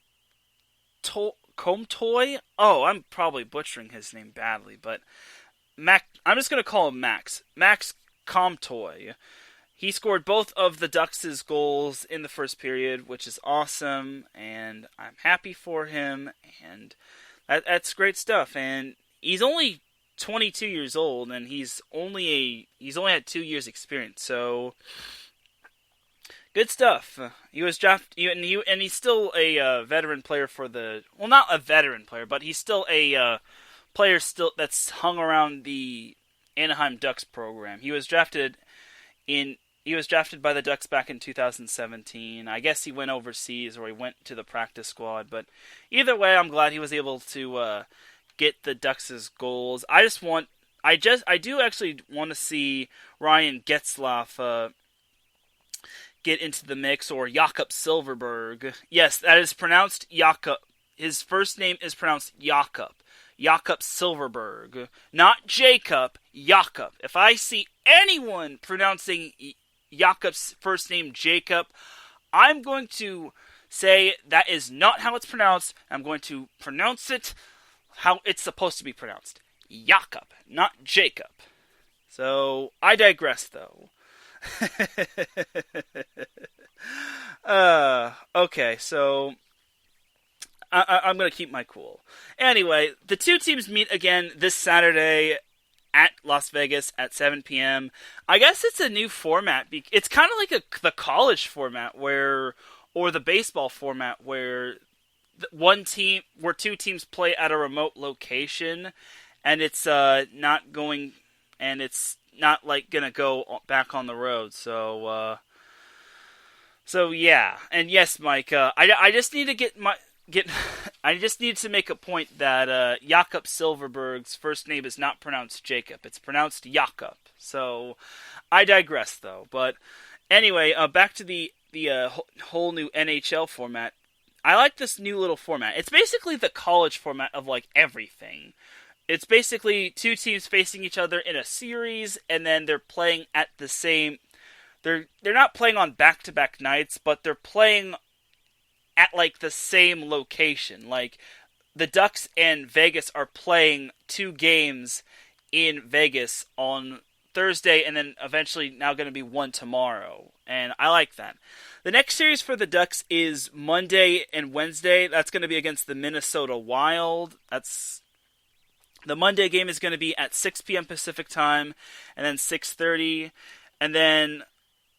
Oh, I'm probably butchering his name badly, but I'm just gonna call him Max Comtoy. He scored both of the Ducks' goals in the first period, which is awesome, and I'm happy for him, and that's great stuff. And he's only 22 years old, and he's only had 2 years experience, so good stuff. He was drafted, and he's still a veteran player for not a veteran player, but he's still a player that's hung around the Anaheim Ducks program. He was drafted by the Ducks back in 2017. I guess he went overseas, or he went to the practice squad, but either way, I'm glad he was able to get the Ducks' goals. I do actually want to see Ryan Getzlaf get into the mix, or Jakob Silverberg. Yes, that is pronounced Jakob. His first name is pronounced Jakob. Jakob Silverberg. Not Jacob, Jakob. If I see anyone pronouncing Jakob's first name Jacob, I'm going to say that is not how it's pronounced. I'm going to pronounce it how it's supposed to be pronounced. Jakob, not Jacob. So, I digress, though. Okay, so I'm going to keep my cool. Anyway, the 2 teams meet again this Saturday at Las Vegas at 7 p.m. I guess it's a new format. It's kind of like the college format or the baseball format where 2 teams play at a remote location, and it's not going, and it's not like gonna go back on the road. So yeah, and yes, Mike. I just need to get. I just need to make a point that Jakob Silverberg's first name is not pronounced Jacob. It's pronounced Jakob. So I digress, though. But anyway, back to the whole new NHL format. I like this new little format. It's basically the college format of like everything. It's basically two teams facing each other in a series, and then they're playing at the same. They're not playing on back-to-back nights, but they're playing at like the same location. Like the Ducks and Vegas are playing 2 games in Vegas on Thursday, and then eventually now going to be one tomorrow. And I like that. The next series for the Ducks is Monday and Wednesday. That's going to be against the Minnesota Wild. The Monday game is going to be at 6 p.m. Pacific time, and then 6:30. And then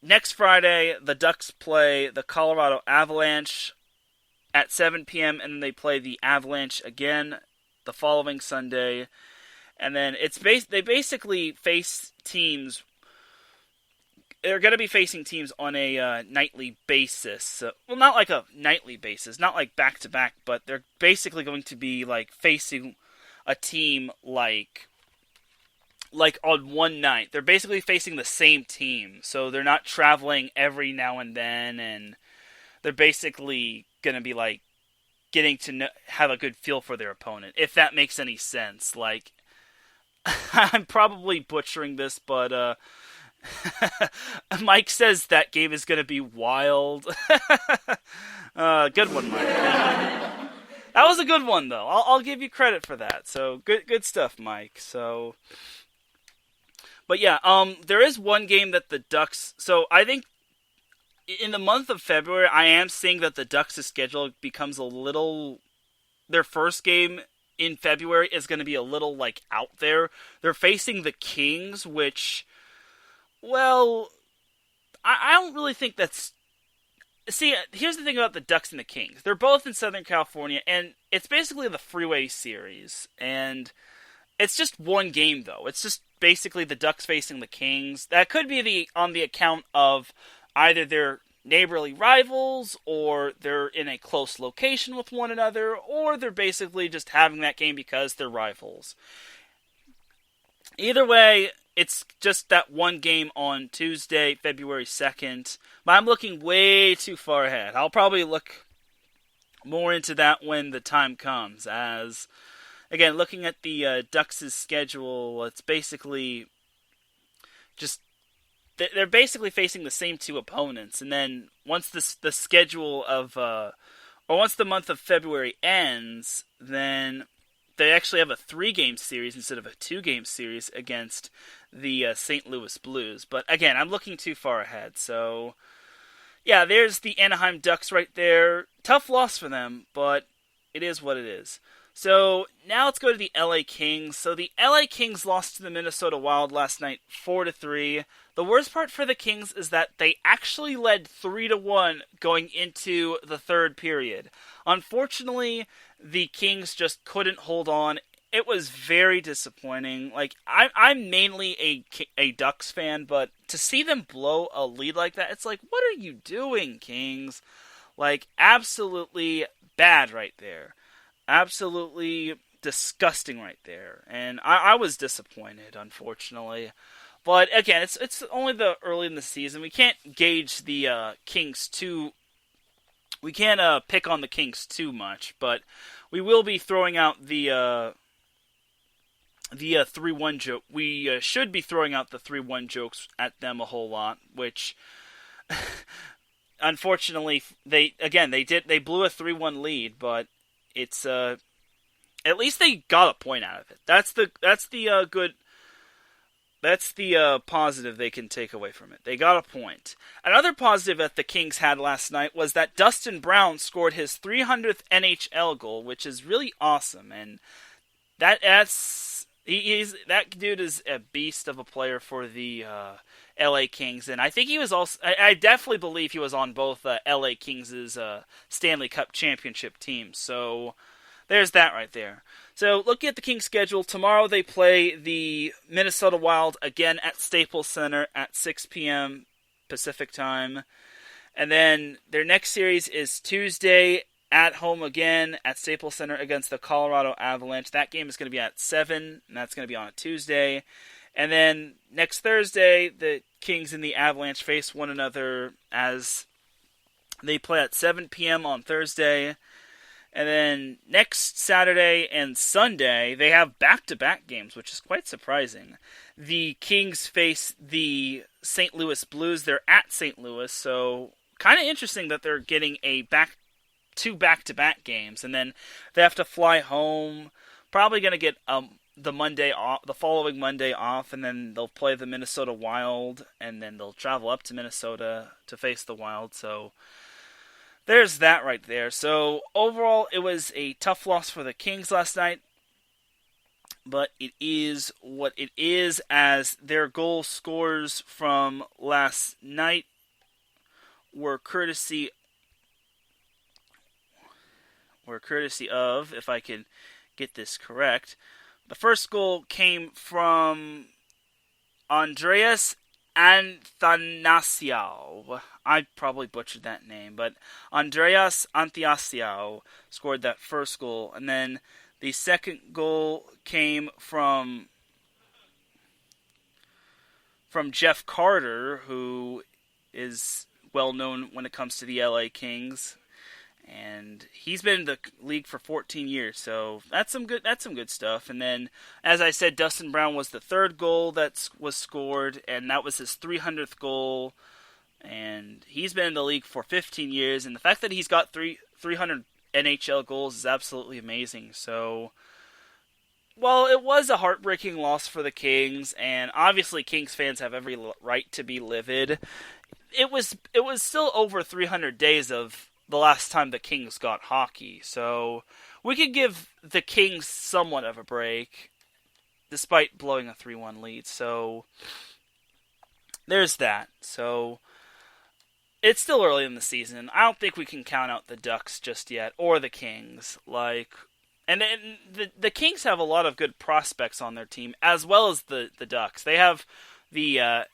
next Friday, the Ducks play the Colorado Avalanche at 7 p.m., and then they play the Avalanche again the following Sunday. And then they basically face teams. They're going to be facing teams on a nightly basis. Well, not like a nightly basis, not like back-to-back, but they're basically going to be like facing a team like on one night. They're basically facing the same team, so they're not traveling every now and then, and they're basically going to be like getting to have a good feel for their opponent, if that makes any sense. Like, I'm probably butchering this, but Mike says that game is going to be wild. Good one, Mike. That was a good one, though. I'll give you credit for that. So good stuff, Mike. So, but yeah, there is one game that the Ducks. So I think in the month of February, I am seeing that the Ducks' schedule becomes a little. Their first game in February is going to be a little like out there. They're facing the Kings, which, well, I don't really think that's. See, here's the thing about the Ducks and the Kings. They're both in Southern California, and it's basically the Freeway Series. And it's just one game, though. It's just basically the Ducks facing the Kings. That could be on the account of either they're neighborly rivals, or they're in a close location with one another, or they're basically just having that game because they're rivals. Either way, it's just that one game on Tuesday, February 2nd. But I'm looking way too far ahead. I'll probably look more into that when the time comes. As, again, looking at the Ducks' schedule, it's basically just. They're basically facing the same 2 opponents. And then once the schedule of. Or once the month of February ends, then they actually have a 3-game series instead of a 2-game series against the St. Louis Blues. But again, I'm looking too far ahead. So, yeah, there's the Anaheim Ducks right there. Tough loss for them, but it is what it is. So now let's go to the LA Kings. So the LA Kings lost to the Minnesota Wild last night 4-3. The worst part for the Kings is that they actually led 3-1 going into the third period. Unfortunately, the Kings just couldn't hold on. It was very disappointing. Like, I'm mainly a Ducks fan, but to see them blow a lead like that, it's like, what are you doing, Kings? Like, absolutely bad right there. Absolutely disgusting right there. And I was disappointed, unfortunately. But again, it's only the early in the season. We can't gauge the Kings too. We can't pick on the Kings too much, but we will be throwing out the 3-1 joke. We should be throwing out the 3-1 jokes at them a whole lot, which unfortunately they blew a 3-1 lead, but it's at least they got a point out of it. That's the good. That's the positive they can take away from it. They got a point. Another positive that the Kings had last night was that Dustin Brown scored his 300th NHL goal, which is really awesome. And that dude is a beast of a player for the LA Kings. And I think he was also. I definitely believe he was on both LA Kings' Stanley Cup championship teams. So there's that right there. So, looking at the Kings' schedule, tomorrow they play the Minnesota Wild again at Staples Center at 6 p.m. Pacific time. And then their next series is Tuesday at home again at Staples Center against the Colorado Avalanche. That game is going to be at 7, and that's going to be on a Tuesday. And then next Thursday, the Kings and the Avalanche face one another as they play at 7 p.m. on Thursday. And then next Saturday and Sunday, they have back-to-back games, which is quite surprising. The Kings face the St. Louis Blues. They're at St. Louis, so kind of interesting that they're getting two back-to-back games. And then they have to fly home. Probably going to get the following Monday off, and then they'll play the Minnesota Wild, and then they'll travel up to Minnesota to face the Wild. So there's that right there. So overall, it was a tough loss for the Kings last night, but it is what it is, as their goal scores from last night were courtesy of, if I can get this correct, the first goal came from Andreas Athanasiou. I probably butchered that name, but Andreas Athanasiou scored that first goal, and then the second goal came from Jeff Carter, who is well known when it comes to the LA Kings, and he's been in the league for 14 years, so that's some good stuff. And then, as I said, Dustin Brown was the third goal that was scored, and that was his 300th goal. And he's been in the league for 15 years, and the fact that he's got 300 NHL goals is absolutely amazing. So, well, it was a heartbreaking loss for the Kings, and obviously Kings fans have every right to be livid. It was still over 300 days of the last time the Kings got hockey, so we could give the Kings somewhat of a break, despite blowing a 3-1 lead. So there's that. So it's still early in the season. I don't think we can count out the Ducks just yet, or the Kings. And the Kings have a lot of good prospects on their team, as well as the Ducks. They have the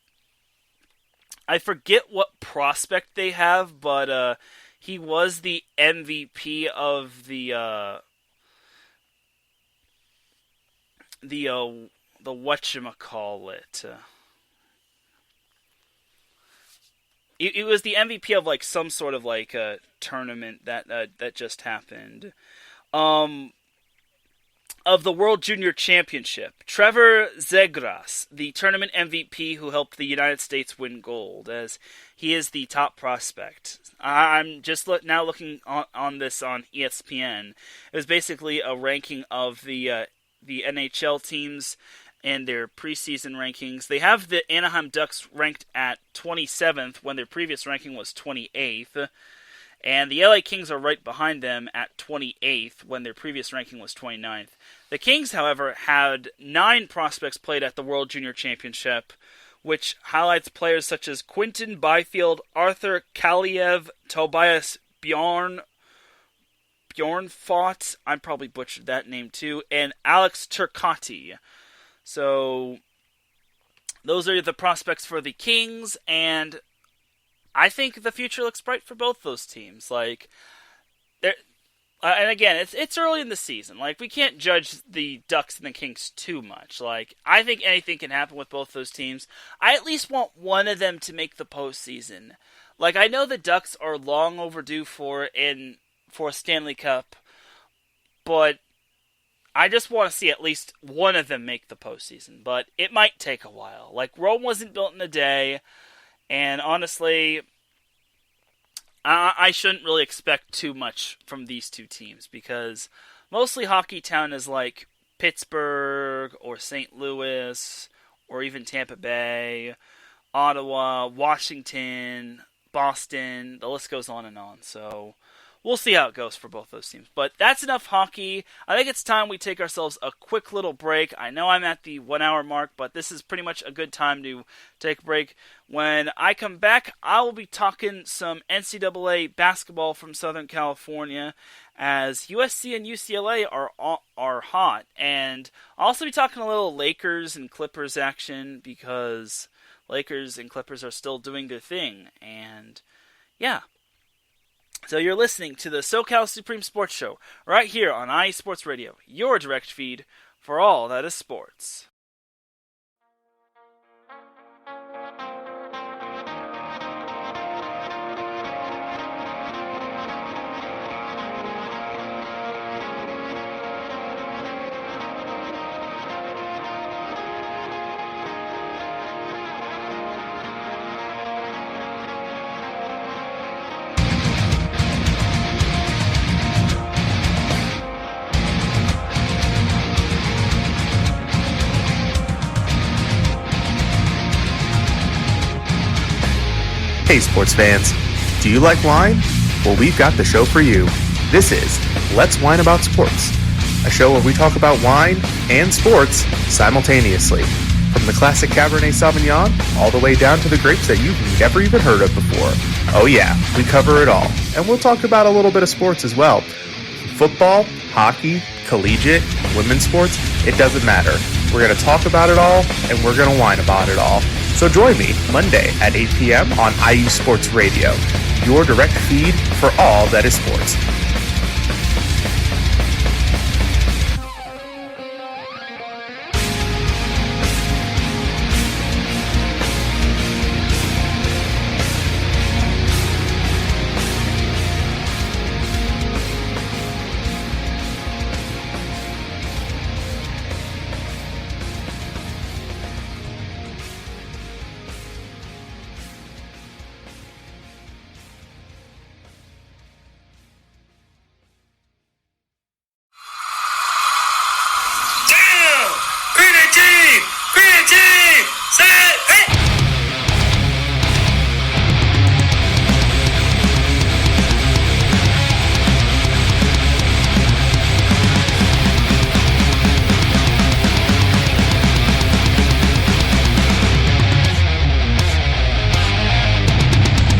I forget what prospect they have, but he was the MVP of the whatchamacallit. It was the MVP of some sort of a tournament that just happened. Of the World Junior Championship, Trevor Zegras, the tournament MVP who helped the United States win gold, as he is the top prospect. I'm just now looking on this on ESPN. It was basically a ranking of the NHL teams and their preseason rankings. They have the Anaheim Ducks ranked at 27th when their previous ranking was 28th. And the LA Kings are right behind them at 28th when their previous ranking was 29th. The Kings, however, had 9 prospects played at the World Junior Championship, which highlights players such as Quinton Byfield, Arthur Kaliev, Tobias Bjornfot, I probably butchered that name too, and Alex Turcotte. So those are the prospects for the Kings, and I think the future looks bright for both those teams. And again, it's early in the season. We can't judge the Ducks and the Kings too much. I think anything can happen with both those teams. I at least want one of them to make the postseason. I know the Ducks are long overdue for a Stanley Cup, but I just want to see at least one of them make the postseason. But it might take a while. Rome wasn't built in a day. And honestly, I shouldn't really expect too much from these two teams, because mostly Hockey Town is like Pittsburgh or St. Louis or even Tampa Bay, Ottawa, Washington, Boston. The list goes on and on. So we'll see how it goes for both those teams. But that's enough hockey. I think it's time we take ourselves a quick little break. I know I'm at the 1 hour mark, but this is pretty much a good time to take a break. When I come back, I will be talking some NCAA basketball from Southern California, as USC and UCLA are hot. And I'll also be talking a little Lakers and Clippers action, because Lakers and Clippers are still doing their thing. And yeah. So you're listening to the SoCal Supreme Sports Show right here on IE Sports Radio, your direct feed for all that is sports. Hey sports fans, do you like wine? Well, we've got the show for you. This is Let's Wine About Sports, a show where we talk about wine and sports simultaneously. From the classic Cabernet Sauvignon all the way down to the grapes that you've never even heard of before. Oh yeah, we cover it all. And we'll talk about a little bit of sports as well. Football, hockey, collegiate, women's sports, it doesn't matter. We're going to talk about it all, and we're going to whine about it all. So join me Monday at 8 p.m. on IE Sports Radio, your direct feed for all that is sports.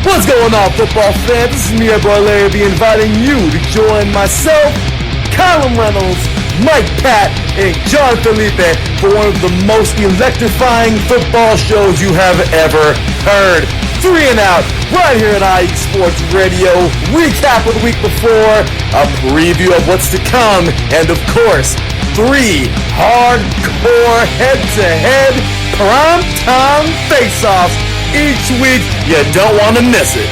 What's going on, football fans? This is me, your boy Larry B, inviting you to join myself, Colin Reynolds, Mike Pat, and John Felipe for one of the most electrifying football shows you have ever heard. 3 and Out, right here at IE Sports Radio. Recap of the week before, a preview of what's to come, and of course, 3 hardcore head-to-head prime-time face-offs each week. You don't want to miss it.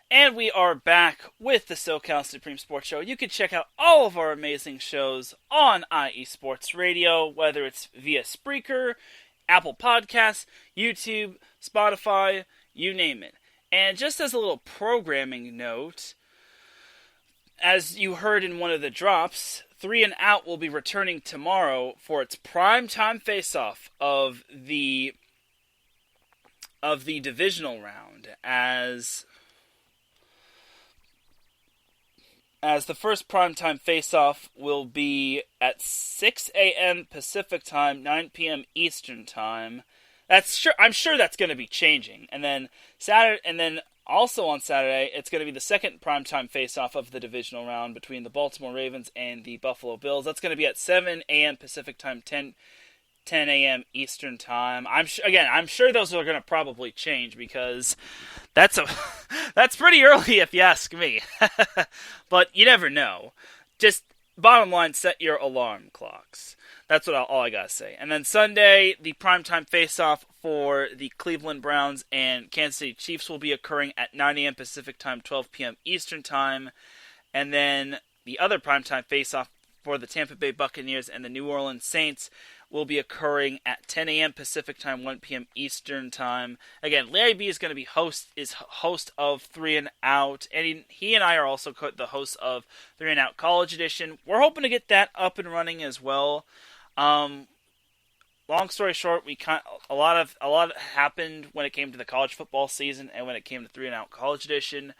And we are back with the SoCal Supreme Sports Show. You can check out all of our amazing shows on IE Sports Radio, whether it's via Spreaker, Apple Podcasts, YouTube, Spotify, you name it. And just as a little programming note, as you heard in one of the drops, 3 and Out will be returning tomorrow for its primetime face-off of the divisional round, as the first primetime face-off will be at 6 a.m. Pacific Time, 9 p.m. Eastern Time. I'm sure that's going to be changing. And then also on Saturday, it's going to be the second primetime face-off of the divisional round between the Baltimore Ravens and the Buffalo Bills. That's going to be at 7 a.m. Pacific Time, 10 a.m. Eastern Time. I'm sure those are going to probably change, because that's pretty early if you ask me. But you never know. Just bottom line, set your alarm clocks. That's all I gotta say. And then Sunday, the primetime face-off for the Cleveland Browns and Kansas City Chiefs will be occurring at 9 a.m. Pacific Time, 12 p.m. Eastern Time. And then the other primetime face-off for the Tampa Bay Buccaneers and the New Orleans Saints will be occurring at 10 a.m. Pacific time, 1 p.m. Eastern time. Again, Larry B is going to be host of 3 and Out, and he and I are also the hosts of 3 and Out College Edition. We're hoping to get that up and running as well. Long story short, a lot happened when it came to the college football season and when it came to 3 and Out College Edition.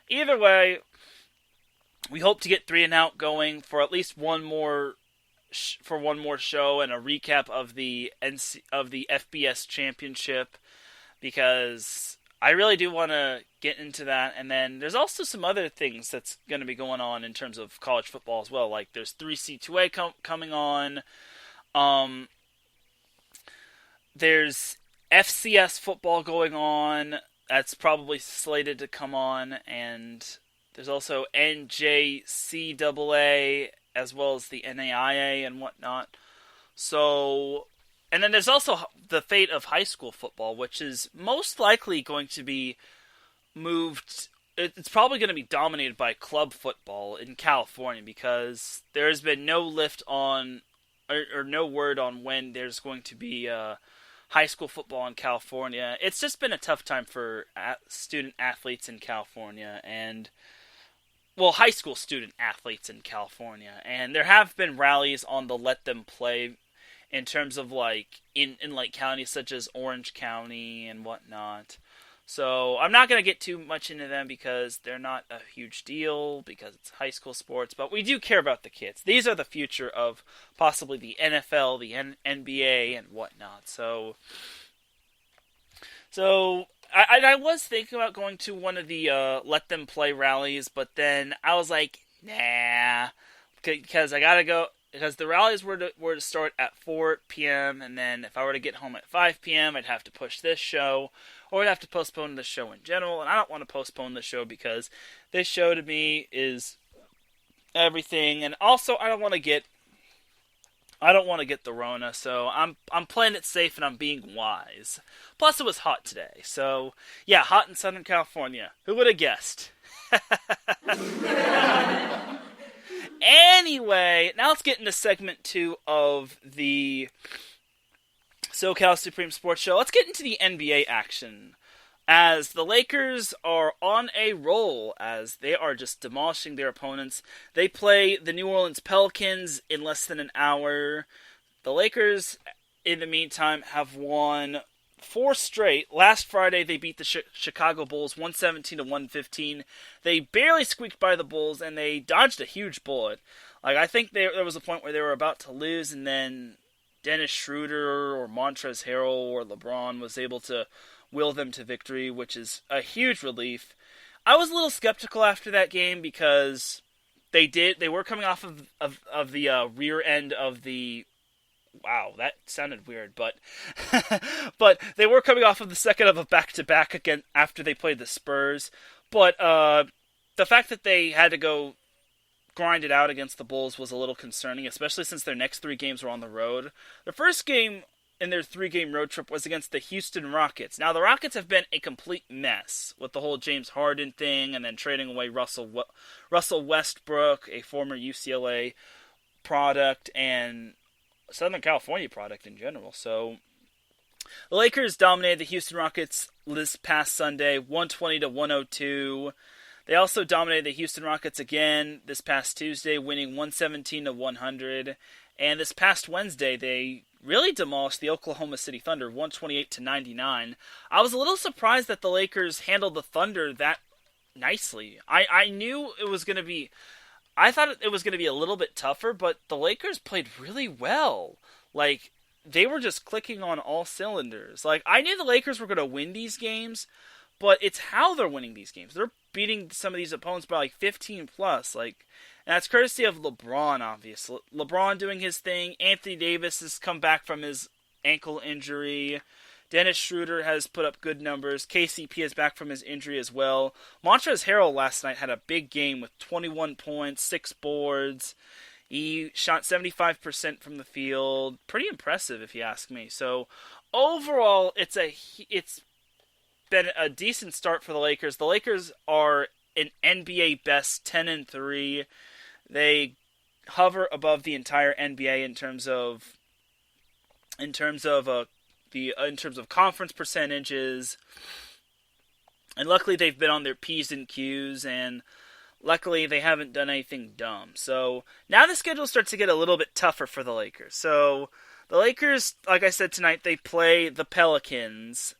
Either way, we hope to get 3 and Out going for at least one more show and a recap of the FBS championship, because I really do want to get into that. And then there's also some other things that's going to be going on in terms of college football as well. Like there's 3C2A coming on. There's FCS football going on. That's probably slated to come on. And there's also NJCAA as well as the NAIA and whatnot. So, and then there's also the fate of high school football, which is most likely going to be moved. It's probably going to be dominated by club football in California, because there has been no lift on, or no word on when there's going to be high school football in California. It's just been a tough time for student athletes in California, and high school student athletes in California. And there have been rallies on the Let Them Play in terms of like in like counties such as Orange County and whatnot. So I'm not going to get too much into them because they're not a huge deal, because it's high school sports, but we do care about the kids. These are the future of possibly the NFL, the NBA, and whatnot. So I was thinking about going to one of the Let Them Play rallies, but then I was like, nah, because I gotta go, because the rallies were to start at 4 p.m., and then if I were to get home at 5 p.m., I'd have to push this show, or I'd have to postpone the show in general, and I don't want to postpone the show because this show to me is everything, and also I don't want to get the Rona, so I'm playing it safe and I'm being wise. Plus, it was hot today, so yeah, hot in Southern California. Who would have guessed? Anyway, now let's get into segment 2 of the SoCal Supreme Sports Show. Let's get into the NBA action, as the Lakers are on a roll, as they are just demolishing their opponents. They play the New Orleans Pelicans in less than an hour. The Lakers, in the meantime, have won 4 straight. Last Friday, they beat the Chicago Bulls 117-115. They barely squeaked by the Bulls, and they dodged a huge bullet. Like, I think there was a point where they were about to lose, and then Dennis Schroeder or Montrezl Harrell or LeBron was able to will them to victory, which is a huge relief. I was a little skeptical after that game because they were coming off of the rear end of the. Wow, that sounded weird, but but they were coming off of the second of a back-to-back again after they played the Spurs. But the fact that they had to go grind it out against the Bulls was a little concerning, especially since their next 3 games were on the road. The first game in their 3-game road trip was against the Houston Rockets. Now, the Rockets have been a complete mess with the whole James Harden thing and then trading away Russell Westbrook, a former UCLA product, and Southern California product in general. So the Lakers dominated the Houston Rockets this past Sunday, 120-102. They also dominated the Houston Rockets again this past Tuesday, winning 117-100. And this past Wednesday, they really demolished the Oklahoma City Thunder, 128-99. I was a little surprised that the Lakers handled the Thunder that nicely. I knew it was going to be. I thought it was going to be a little bit tougher, but the Lakers played really well. Like, they were just clicking on all cylinders. Like, I knew the Lakers were going to win these games, but it's how they're winning these games. They're beating some of these opponents by like 15 plus. Like, and that's courtesy of LeBron, obviously. LeBron doing his thing. Anthony Davis has come back from his ankle injury. Dennis Schroeder has put up good numbers. KCP is back from his injury as well. Montrezl Harrell last night had a big game with 21 points, 6 boards. He shot 75% from the field. Pretty impressive, if you ask me. So, overall, it's been a decent start for the Lakers. The Lakers are an NBA best 10-3. They hover above the entire NBA in terms of in terms of in terms of conference percentages. And luckily they've been on their P's and Q's, and luckily they haven't done anything dumb. So now the schedule starts to get a little bit tougher for the Lakers. So the Lakers, like I said tonight, they play the Pelicans.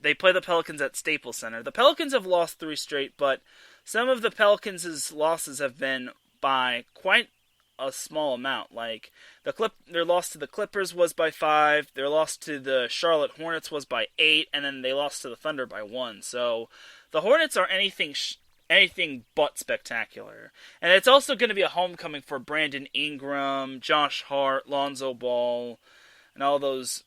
They play the Pelicans at Staples Center. The Pelicans have lost 3 straight, but some of the Pelicans' losses have been by quite a small amount. Like their loss to the Clippers was by 5, their loss to the Charlotte Hornets was by 8, and then they lost to the Thunder by 1. So the Hornets are anything but spectacular. And it's also going to be a homecoming for Brandon Ingram, Josh Hart, Lonzo Ball, and all those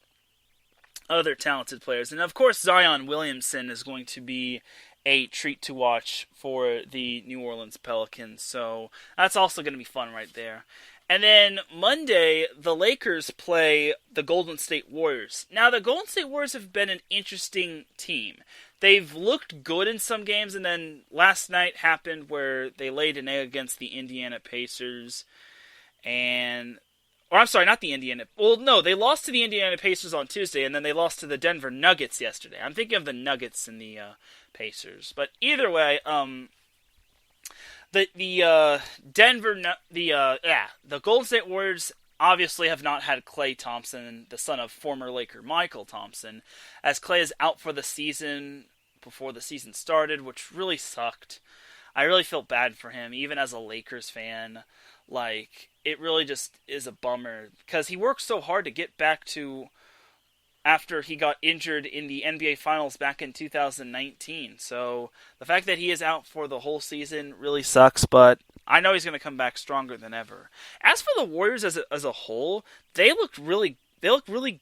other talented players. And of course Zion Williamson is going to be a treat to watch for the New Orleans Pelicans. So that's also going to be fun right there. And then Monday, the Lakers play the Golden State Warriors. Now, the Golden State Warriors have been an interesting team. They've looked good in some games, and then last night happened where they laid an egg against the Indiana Pacers. Or I'm sorry, not the Indiana. Well, no, they lost to the Indiana Pacers on Tuesday, and then they lost to the Denver Nuggets yesterday. I'm thinking of the Nuggets and the Pacers. But either way, the Golden State Warriors obviously have not had Klay Thompson, the son of former Laker Michael Thompson, as Klay is out for the season before the season started, which really sucked. I really felt bad for him, even as a Lakers fan. Like, it really just is a bummer, because he worked so hard to get back to after he got injured in the NBA Finals back in 2019. So the fact that he is out for the whole season really sucks, but I know he's going to come back stronger than ever. As for the Warriors as a whole, they look really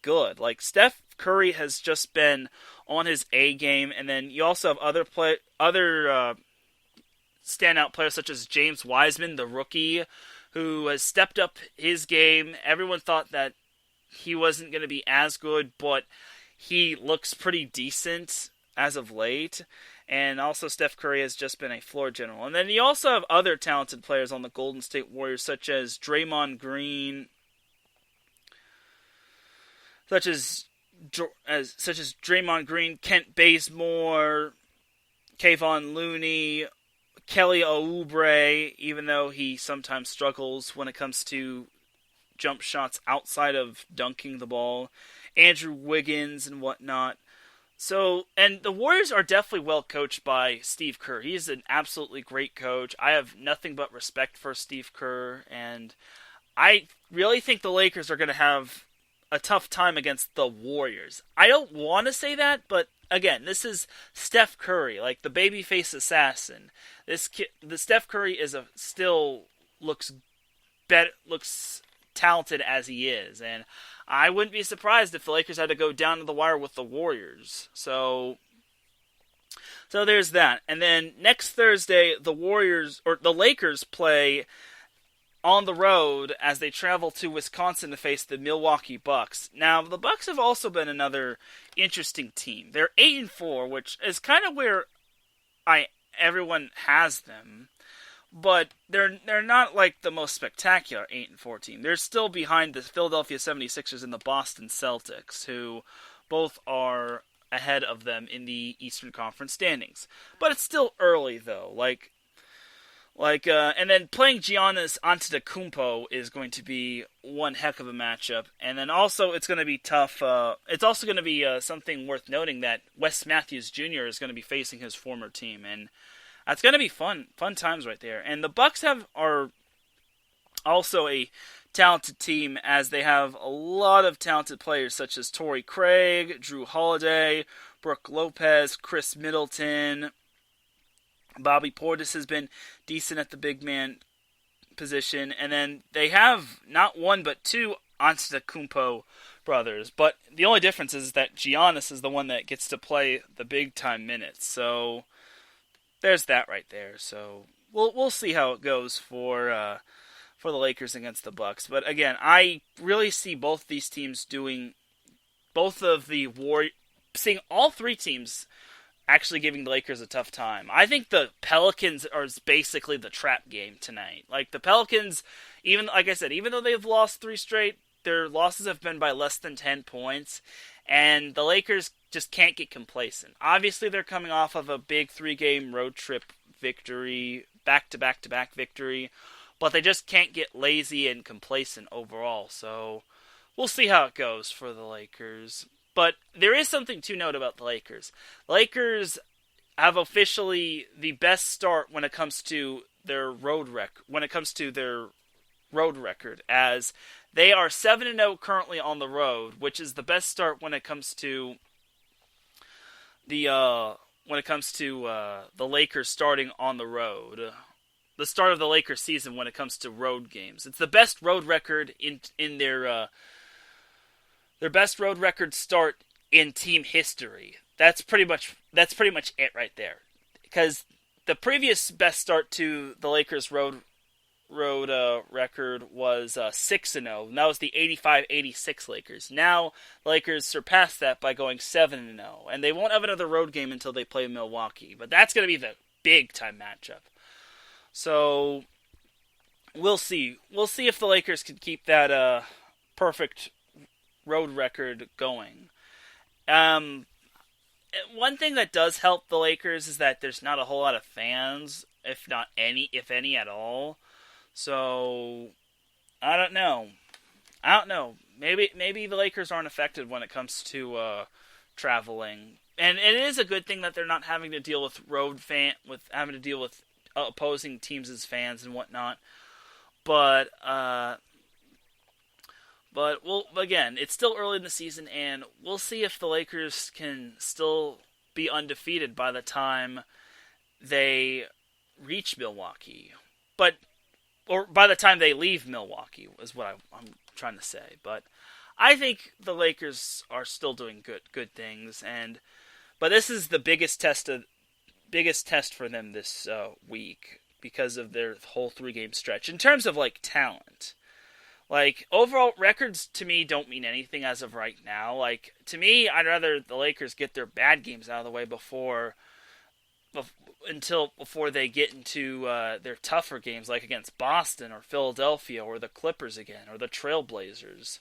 good. Like, Steph Curry has just been on his A game, and then you also have other standout players such as James Wiseman, the rookie, who has stepped up his game. Everyone thought that he wasn't going to be as good, but he looks pretty decent as of late. And also Steph Curry has just been a floor general. And then you also have other talented players on the Golden State Warriors, such as Draymond Green, Kent Bazemore, Kayvon Looney, Kelly Oubre, even though he sometimes struggles when it comes to jump shots outside of dunking the ball, Andrew Wiggins and whatnot. So, and the Warriors are definitely well coached by Steve Kerr. He's an absolutely great coach. I have nothing but respect for Steve Kerr, and I really think the Lakers are going to have a tough time against the Warriors. I don't want to say that, but again, this is Steph Curry, like the babyface assassin. The Steph Curry still looks talented as he is, and I wouldn't be surprised if the Lakers had to go down to the wire with the Warriors. So there's that. And then next Thursday, the Lakers play on the road as they travel to Wisconsin to face the Milwaukee Bucks. Now, the Bucks have also been another interesting team. They're 8-4, which is kind of where everyone has them. But they're not like the most spectacular 8-4 team. They're still behind the Philadelphia 76ers and the Boston Celtics, who both are ahead of them in the Eastern Conference standings. But it's still early, though. And then playing Giannis Antetokounmpo is going to be one heck of a matchup. And then also it's going to be tough. It's also going to be something worth noting that Wes Matthews Jr. is going to be facing his former team, and that's going to be fun times right there. And the Bucks are also a talented team, as they have a lot of talented players such as Torrey Craig, Drew Holiday, Brooke Lopez, Chris Middleton. Bobby Portis has been decent at the big man position. And then they have not one but two Antetokounmpo brothers. But the only difference is that Giannis is the one that gets to play the big time minutes. So there's that right there. So we'll see how it goes for the Lakers against the Bucks. But again, I really see both these teams seeing all three teams actually giving the Lakers a tough time. I think the Pelicans are basically the trap game tonight. Like, the Pelicans, even though they've lost 3 straight, their losses have been by less than 10 points, and the Lakers just can't get complacent. Obviously, they're coming off of a big 3-game road trip victory, back-to-back-to-back victory, but they just can't get lazy and complacent overall. So we'll see how it goes for the Lakers. But there is something to note about the Lakers. The Lakers have officially the best start when it comes to their road record, as they are 7-0 currently on the road, which is the best start when it comes to the Lakers starting on the road. The start of the Lakers season when it comes to road games. It's the best road record in their best road record start in team history. That's pretty much it right there. Because the previous best start to the Lakers road record was 6-0. And that was the 85-86 Lakers. Now the Lakers surpassed that by going 7-0, and they won't have another road game until they play Milwaukee. But that's going to be the big time matchup. So we'll see. We'll see if the Lakers can keep that perfect road record going. One thing that does help the Lakers is that there's not a whole lot of fans, if any at all. So I don't know. Maybe the Lakers aren't affected when it comes to traveling, and it is a good thing that they're not having to deal with having to deal with opposing teams' fans and whatnot. But again, it's still early in the season, and we'll see if the Lakers can still be undefeated by the time they reach Milwaukee. Or by the time they leave Milwaukee, is what I'm trying to say. But I think the Lakers are still doing good things, but this is the biggest test for them this week because of their whole 3-game stretch in terms of talent. Overall records to me don't mean anything as of right now. To me, I'd rather the Lakers get their bad games out of the way before they get into their tougher games, like against Boston or Philadelphia or the Clippers again or the Trailblazers.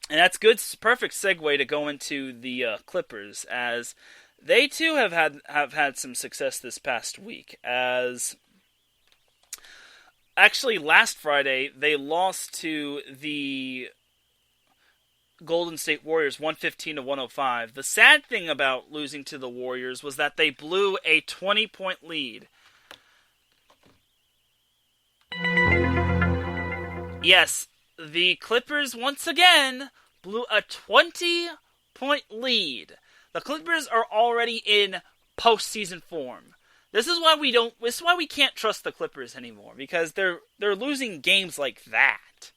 And that's perfect segue to go into the Clippers, as they too have had some success this past week. As actually last Friday they lost to the Golden State Warriors 115-105. The sad thing about losing to the Warriors was that they blew a 20-point lead. Yes, the Clippers once again blew a 20-point lead. The Clippers are already in postseason form. This is why we can't trust the Clippers anymore, because they're losing games like that.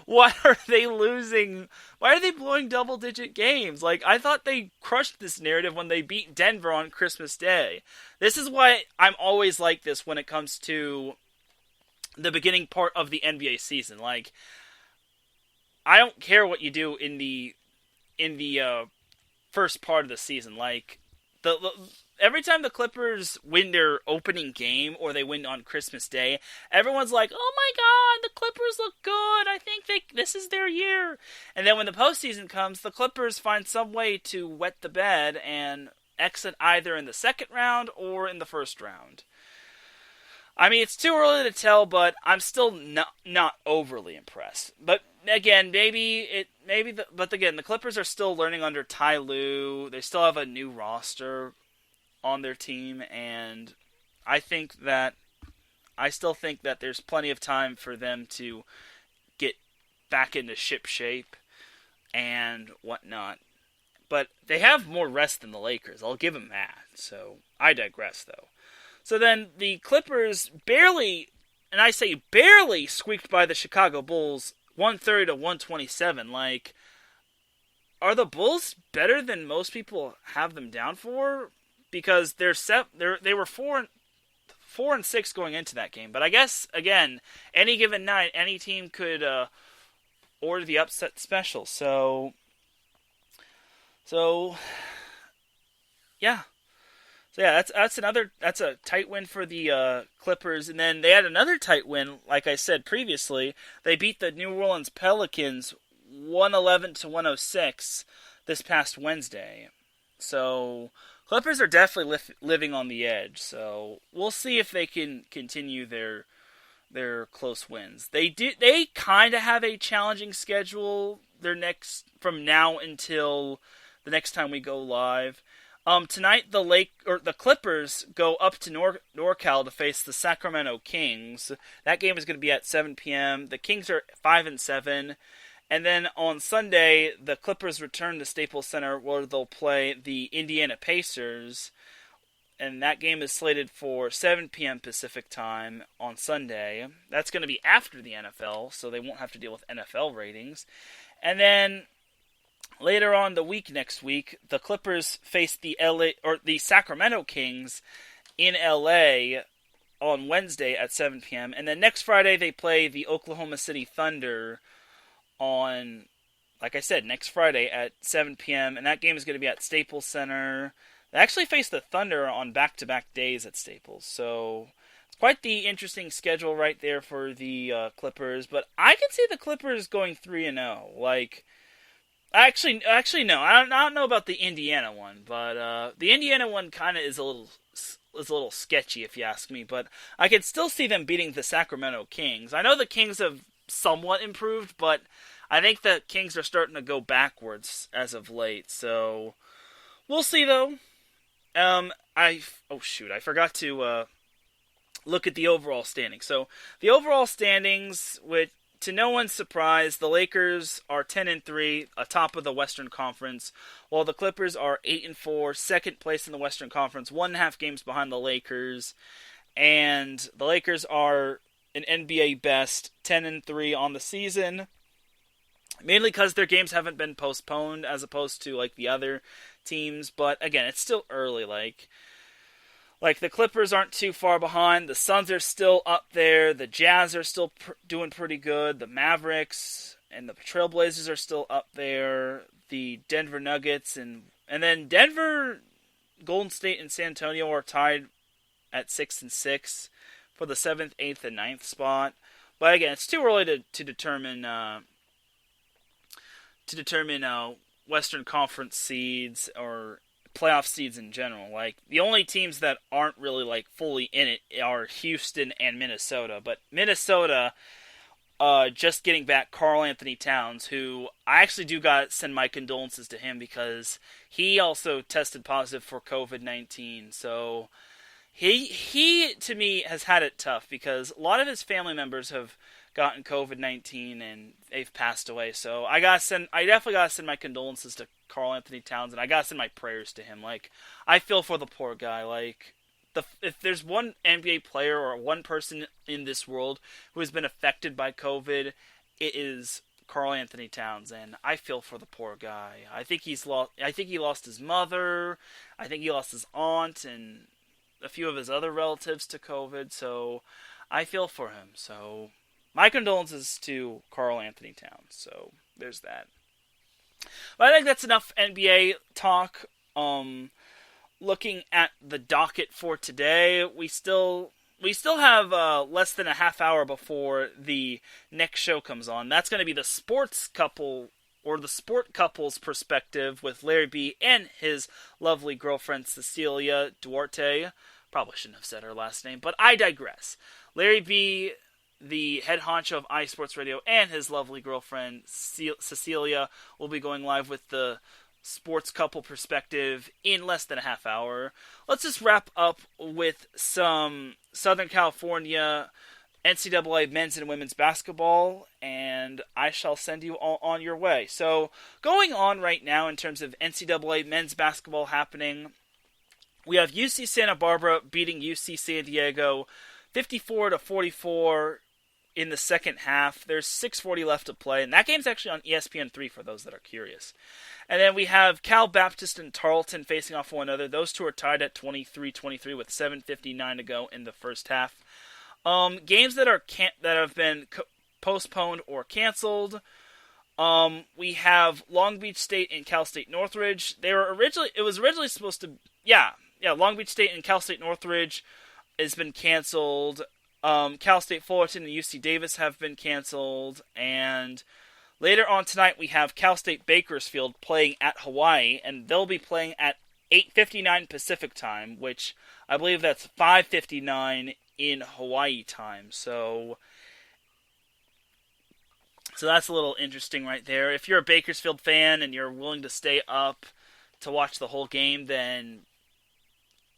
Why are they losing? Why are they blowing double-digit games? I thought they crushed this narrative when they beat Denver on Christmas Day. This is why I'm always like this when it comes to the beginning part of the NBA season. I don't care what you do in the first part of the season. Every time the Clippers win their opening game or they win on Christmas Day, everyone's like, "Oh my God, the Clippers look good. I think this is their year." And then when the postseason comes, the Clippers find some way to wet the bed and exit either in the second round or in the first round. I mean, it's too early to tell, but I'm still not overly impressed. But again, the Clippers are still learning under Ty Lue. They still have a new roster on their team, and I still think that there's plenty of time for them to get back into ship shape and whatnot. But they have more rest than the Lakers. I'll give them that. So I digress, though. So then the Clippers barely, and I say barely, squeaked by the Chicago Bulls 130-127. Are the Bulls better than most people have them down for? Because they were 4-6 going into that game. But I guess, again, any given night, any team could order the upset special. So yeah. So yeah, that's a tight win for the Clippers, and then they had another tight win. Like I said previously, they beat the New Orleans Pelicans 111-106 this past Wednesday. So Clippers are definitely living on the edge. So we'll see if they can continue their close wins. They kind of have a challenging schedule. From now until the next time we go live. Tonight the Clippers go up to NorCal to face the Sacramento Kings. That game is going to be at 7 p.m. The Kings are 5-7, and then on Sunday the Clippers return to Staples Center where they'll play the Indiana Pacers, and that game is slated for 7 p.m. Pacific time on Sunday. That's going to be after the NFL, so they won't have to deal with NFL ratings, and then. Later on the week next week, the Clippers face the Sacramento Kings in LA on Wednesday at 7 p.m. And then next Friday they play the Oklahoma City Thunder on, like I said, next Friday at 7 p.m. And that game is going to be at Staples Center. They actually face the Thunder on back-to-back days at Staples. So it's quite the interesting schedule right there for the Clippers. But I can see the Clippers going 3-0. Actually, no. I don't know about the Indiana one, but the Indiana one kind of is a little sketchy if you ask me. But I could still see them beating the Sacramento Kings. I know the Kings have somewhat improved, but I think the Kings are starting to go backwards as of late. So we'll see though. I forgot to look at the overall standings. So the overall standings, which. To no one's surprise, the Lakers are 10-3, atop of the Western Conference, while the Clippers are 8-4, second place in the Western Conference, 1.5 games behind the Lakers, and the Lakers are an NBA best 10-3 on the season, mainly because their games haven't been postponed as opposed to like the other teams. But again, it's still early. Like, the Clippers aren't too far behind. The Suns are still up there. The Jazz are still doing pretty good. The Mavericks and the Trailblazers are still up there. The Denver Nuggets and then Denver, Golden State, and San Antonio are tied at 6-6 for the 7th, 8th, and 9th spot. But again, it's too early to determine Western Conference seeds or playoff seeds in general. Like, the only teams that aren't really like fully in it are Houston and Minnesota. But Minnesota, just getting back Karl Anthony Towns, who I actually do got to send my condolences to him because he also tested positive for COVID-19. So he to me has had it tough because a lot of his family members have gotten COVID-19 and they've passed away. So I definitely gotta send my condolences to Karl Anthony Towns, and I gotta send my prayers to him. Like, I feel for the poor guy. Like, if there's one NBA player or one person in this world who has been affected by COVID, it is Karl Anthony Towns, and I feel for the poor guy. I think he lost his mother. I think he lost his aunt and a few of his other relatives to COVID. So I feel for him. So my condolences to Karl Anthony Towns. So there's that. But I think that's enough NBA talk. Looking at the docket for today, we still have less than a half hour before the next show comes on. That's going to be the sports couple, or the sport couple's perspective with Larry B and his lovely girlfriend Cecilia Duarte. Probably shouldn't have said her last name, but I digress. Larry B, the head honcho of iSports Radio, and his lovely girlfriend Cecilia will be going live with the sports couple perspective in less than a half hour. Let's just wrap up with some Southern California NCAA men's and women's basketball, and I shall send you all on your way. So, going on right now in terms of NCAA men's basketball happening, we have UC Santa Barbara beating UC San Diego 54-44 in the second half. There's 6:40 left to play, and that game's actually on ESPN3 for those that are curious. And then we have Cal Baptist and Tarleton facing off one another. Those two are tied at 23-23 with 7:59 to go in the first half. Games that have been postponed or canceled. We have Long Beach State and Cal State Northridge. It was originally supposed to, Long Beach State and Cal State Northridge has been canceled. Cal State Fullerton and UC Davis have been canceled. And later on tonight, we have Cal State Bakersfield playing at Hawaii, and they'll be playing at 8:59 Pacific time, which I believe that's 5:59 in Hawaii time. So that's a little interesting right there. If you're a Bakersfield fan and you're willing to stay up to watch the whole game, then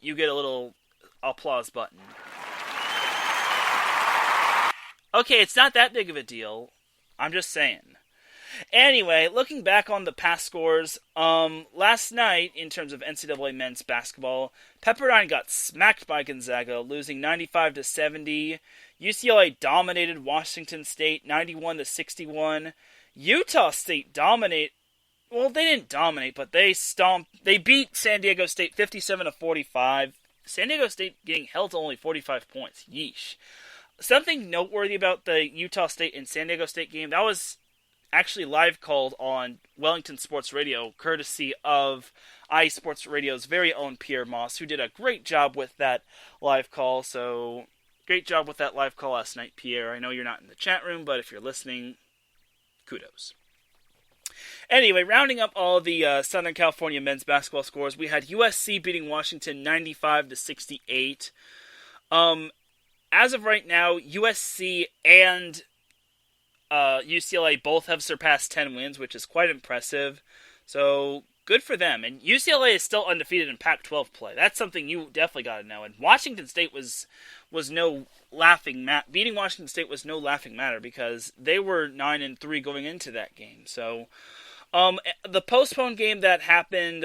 you get a little applause button. Okay, it's not that big of a deal. I'm just saying. Anyway, looking back on the past scores, last night, in terms of NCAA men's basketball, Pepperdine got smacked by Gonzaga, losing 95-70. UCLA dominated Washington State, 91-61. Utah State well, they didn't dominate, but they beat San Diego State 57-45. San Diego State getting held to only 45 points. Yeesh. Something noteworthy about the Utah State and San Diego State game, that was actually live called on Wellington Sports Radio, courtesy of iSports Radio's very own Pierre Moss, who did a great job with that live call. So, great job with that live call last night, Pierre. I know you're not in the chat room, but if you're listening, kudos. Anyway, rounding up all the Southern California men's basketball scores, we had USC beating Washington 95-68. As of right now, USC and UCLA both have surpassed 10 wins, which is quite impressive. So, good for them. And UCLA is still undefeated in Pac-12 play. That's something you definitely got to know. And Washington State was no laughing matter. Beating Washington State was no laughing matter because they were 9-3 going into that game. So, the postponed game that happened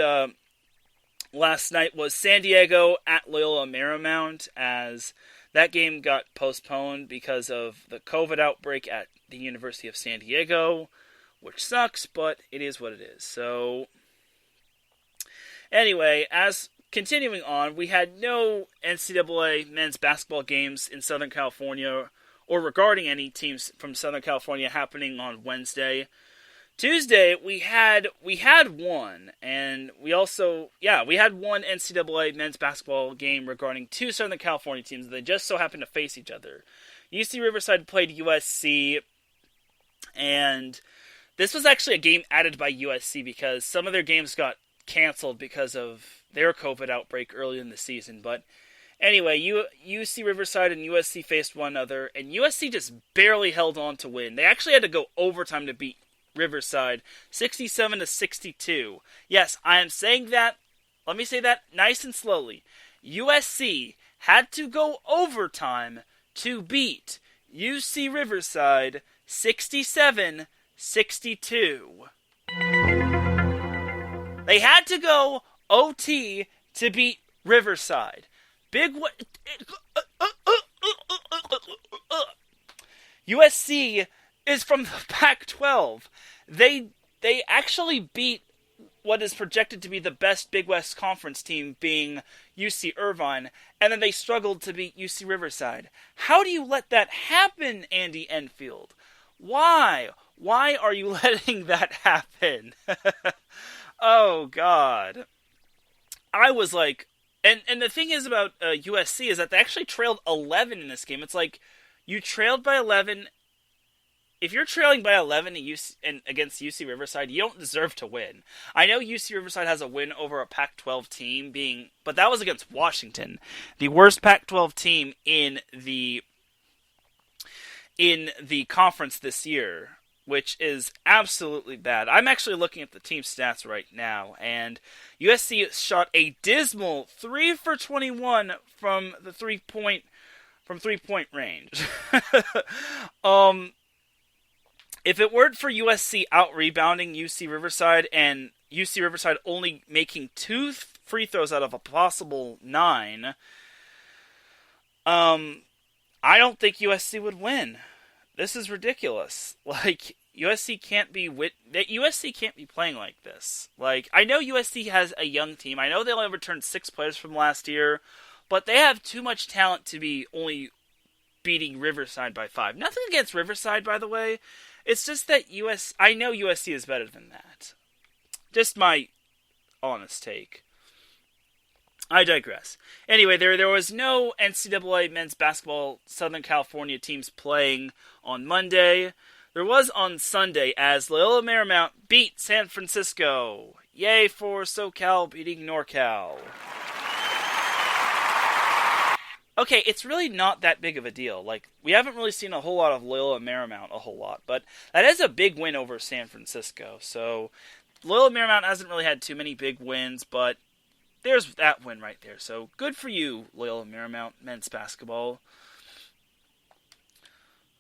last night was San Diego at Loyola Marymount, as that game got postponed because of the COVID outbreak at the University of San Diego, which sucks, but it is what it is. So, anyway, as continuing on, we had no NCAA men's basketball games in Southern California or regarding any teams from Southern California happening on Wednesday. Tuesday, we had one, and we had one NCAA men's basketball game regarding two Southern California teams. They just so happened to face each other. UC Riverside played USC, and this was actually a game added by USC because some of their games got canceled because of their COVID outbreak early in the season. But anyway, UC Riverside and USC faced one another, and USC just barely held on to win. They actually had to go overtime to beat Riverside 67-62. Yes, I am saying that. Let me say that nice and slowly. USC had to go overtime to beat UC Riverside 67-62. They had to go OT to beat Riverside. USC is from the Pac-12. They actually beat what is projected to be the best Big West Conference team, being UC Irvine, and then they struggled to beat UC Riverside. How do you let that happen, Andy Enfield? Why? Why are you letting that happen? Oh, God. I was like... And the thing is about USC is that they actually trailed 11 in this game. It's like, you trailed by 11... If you're trailing by 11 against UC Riverside, you don't deserve to win. I know UC Riverside has a win over a Pac-12 team, but that was against Washington, the worst Pac-12 team in the conference this year, which is absolutely bad. I'm actually looking at the team stats right now, and USC shot a dismal 3 for 21 from the three-point range. If it weren't for USC out-rebounding UC Riverside and UC Riverside only making 2 free throws out of a possible 9, I don't think USC would win. This is ridiculous. Like, USC can't be playing like this. Like, I know USC has a young team. I know they only returned 6 players from last year, but they have too much talent to be only beating Riverside by 5. Nothing against Riverside, by the way. It's just that I know USC is better than that. Just my honest take. I digress. Anyway, there was no NCAA men's basketball Southern California teams playing on Monday. There was on Sunday as Loyola Marymount beat San Francisco. Yay for SoCal beating NorCal. Okay, it's really not that big of a deal. Like, we haven't really seen a whole lot of Loyola Marymount a whole lot, but that is a big win over San Francisco. So, Loyola Marymount hasn't really had too many big wins, but there's that win right there. So, good for you, Loyola Marymount men's basketball.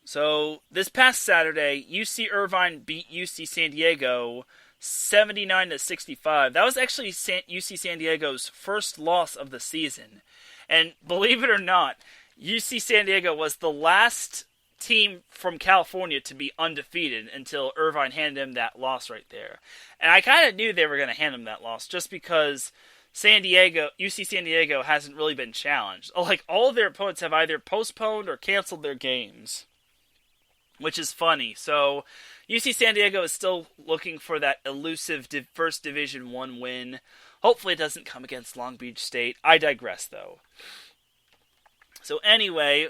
So, this past Saturday, UC Irvine beat UC San Diego 79-65. That was actually UC San Diego's first loss of the season. And believe it or not, UC San Diego was the last team from California to be undefeated until Irvine handed him that loss right there. And I kind of knew they were going to hand him that loss just because UC San Diego hasn't really been challenged. Like, all of their opponents have either postponed or canceled their games, which is funny. So, UC San Diego is still looking for that elusive first Division I win. Hopefully it doesn't come against Long Beach State. I digress, though. So anyway,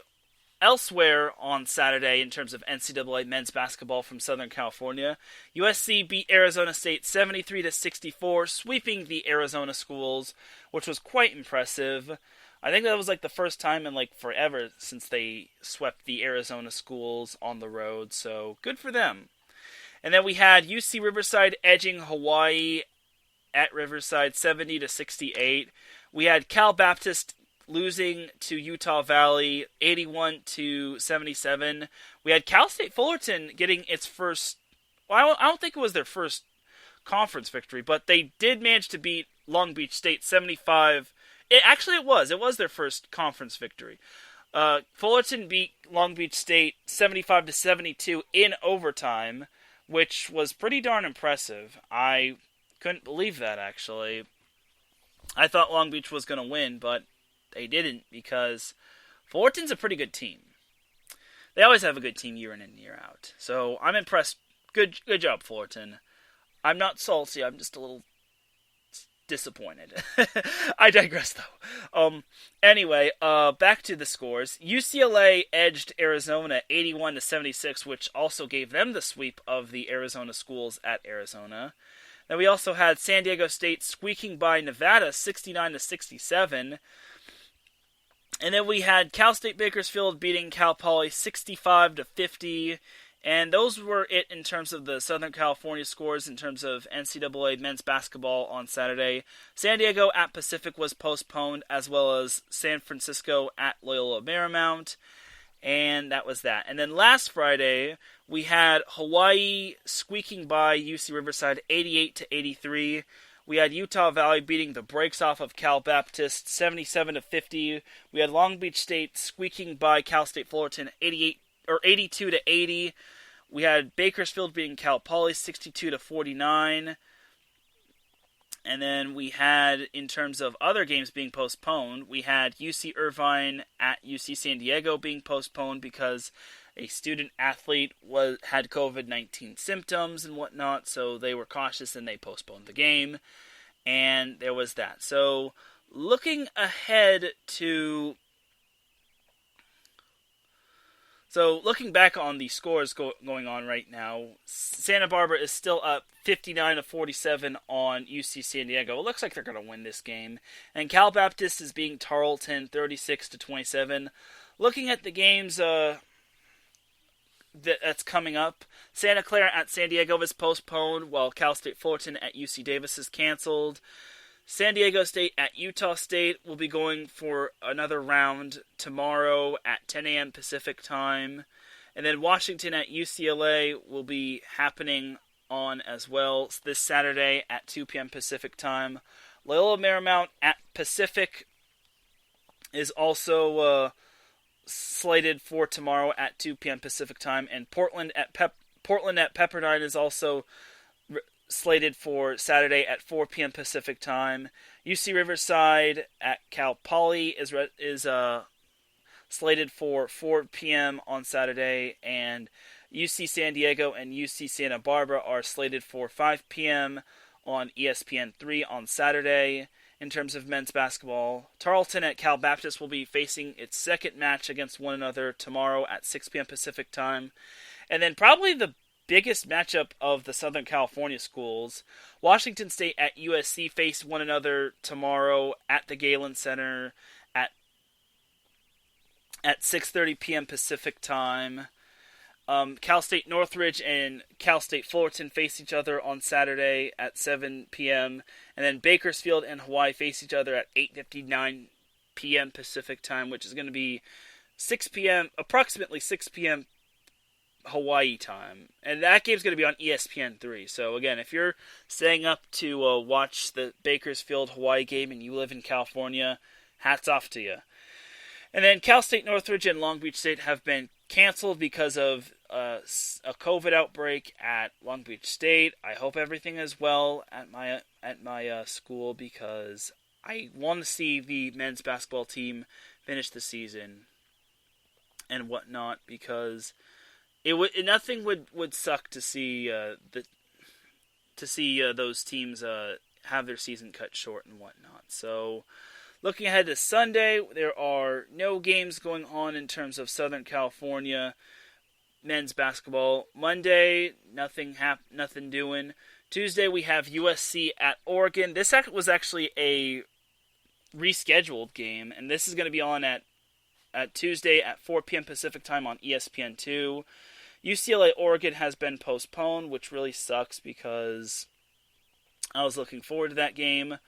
elsewhere on Saturday in terms of NCAA men's basketball from Southern California, USC beat Arizona State 73-64, sweeping the Arizona schools, which was quite impressive. I think that was like the first time in like forever since they swept the Arizona schools on the road, so good for them. And then we had UC Riverside edging Hawaii at Riverside 70-68. We had Cal Baptist losing to Utah Valley 81-77. We had Cal State Fullerton getting its first, well, I don't think it was their first conference victory, but they did manage to beat Long Beach State 75. It was their first conference victory. Fullerton beat Long Beach State 75-72 in overtime, which was pretty darn impressive. I couldn't believe that, actually. I thought Long Beach was going to win, but they didn't because Fullerton's a pretty good team. They always have a good team year in and year out. So I'm impressed. Good job, Fullerton. I'm not salty. I'm just a little disappointed. I digress, though. Anyway, back to the scores. UCLA edged Arizona 81-76, which also gave them the sweep of the Arizona schools at Arizona. Then we also had San Diego State squeaking by Nevada 69-67. And then we had Cal State Bakersfield beating Cal Poly 65-50. And those were it in terms of the Southern California scores in terms of NCAA men's basketball on Saturday. San Diego at Pacific was postponed, as well as San Francisco at Loyola Marymount. And that was that. And then last Friday, we had Hawaii squeaking by UC Riverside 88-83. We had Utah Valley beating the brakes off of Cal Baptist 77-50. We had Long Beach State squeaking by Cal State Fullerton 82-80. We had Bakersfield beating Cal Poly 62-49. And then we had, in terms of other games being postponed, we had UC Irvine at UC San Diego being postponed because a student athlete had COVID-19 symptoms and whatnot, so they were cautious and they postponed the game. And there was that. So, looking ahead to... So, looking back on the scores going on right now, Santa Barbara is still up 59-47 on UC San Diego. It looks like they're going to win this game. And Cal Baptist is beating Tarleton 36-27. Looking at the games that's coming up, Santa Clara at San Diego is postponed, while Cal State Fullerton at UC Davis is canceled. San Diego State at Utah State will be going for another round tomorrow at 10 a.m. Pacific time. And then Washington at UCLA will be happening on as well this Saturday at 2 p.m. Pacific time. Loyola Marymount at Pacific is also slated for tomorrow at 2 p.m. Pacific time. And Portland at Pepperdine is also slated for Saturday at 4 p.m. Pacific time. UC Riverside at Cal Poly is slated for 4 p.m. on Saturday, and UC San Diego and UC Santa Barbara are slated for 5 p.m. on ESPN3 on Saturday. in terms of men's basketball. Tarleton at Cal Baptist will be facing its second match against one another tomorrow at 6 p.m. Pacific time. And then probably the biggest matchup of the Southern California schools, Washington State at USC face one another tomorrow at the Galen Center at 6:30 p.m. Pacific time. Cal State Northridge and Cal State Fullerton face each other on Saturday at 7 p.m. And then Bakersfield and Hawaii face each other at 8:59 p.m. Pacific time, which is going to be 6 p.m., approximately 6 p.m. Hawaii time. And that game's going to be on ESPN3. So again, if you're staying up to watch the Bakersfield Hawaii game and you live in California, hats off to you. And then Cal State Northridge and Long Beach State have been canceled because of a COVID outbreak at Long Beach State. I hope everything is well at my school, because I want to see the men's basketball team finish the season and whatnot, because nothing would suck to see those teams have their season cut short and whatnot. So, looking ahead to Sunday, there are no games going on in terms of Southern California men's basketball. Monday, nothing doing. Tuesday, we have USC at Oregon. This was actually a rescheduled game, and this is going to be on at Tuesday at 4 p.m. Pacific time on ESPN2. UCLA Oregon has been postponed, which really sucks because I was looking forward to that game.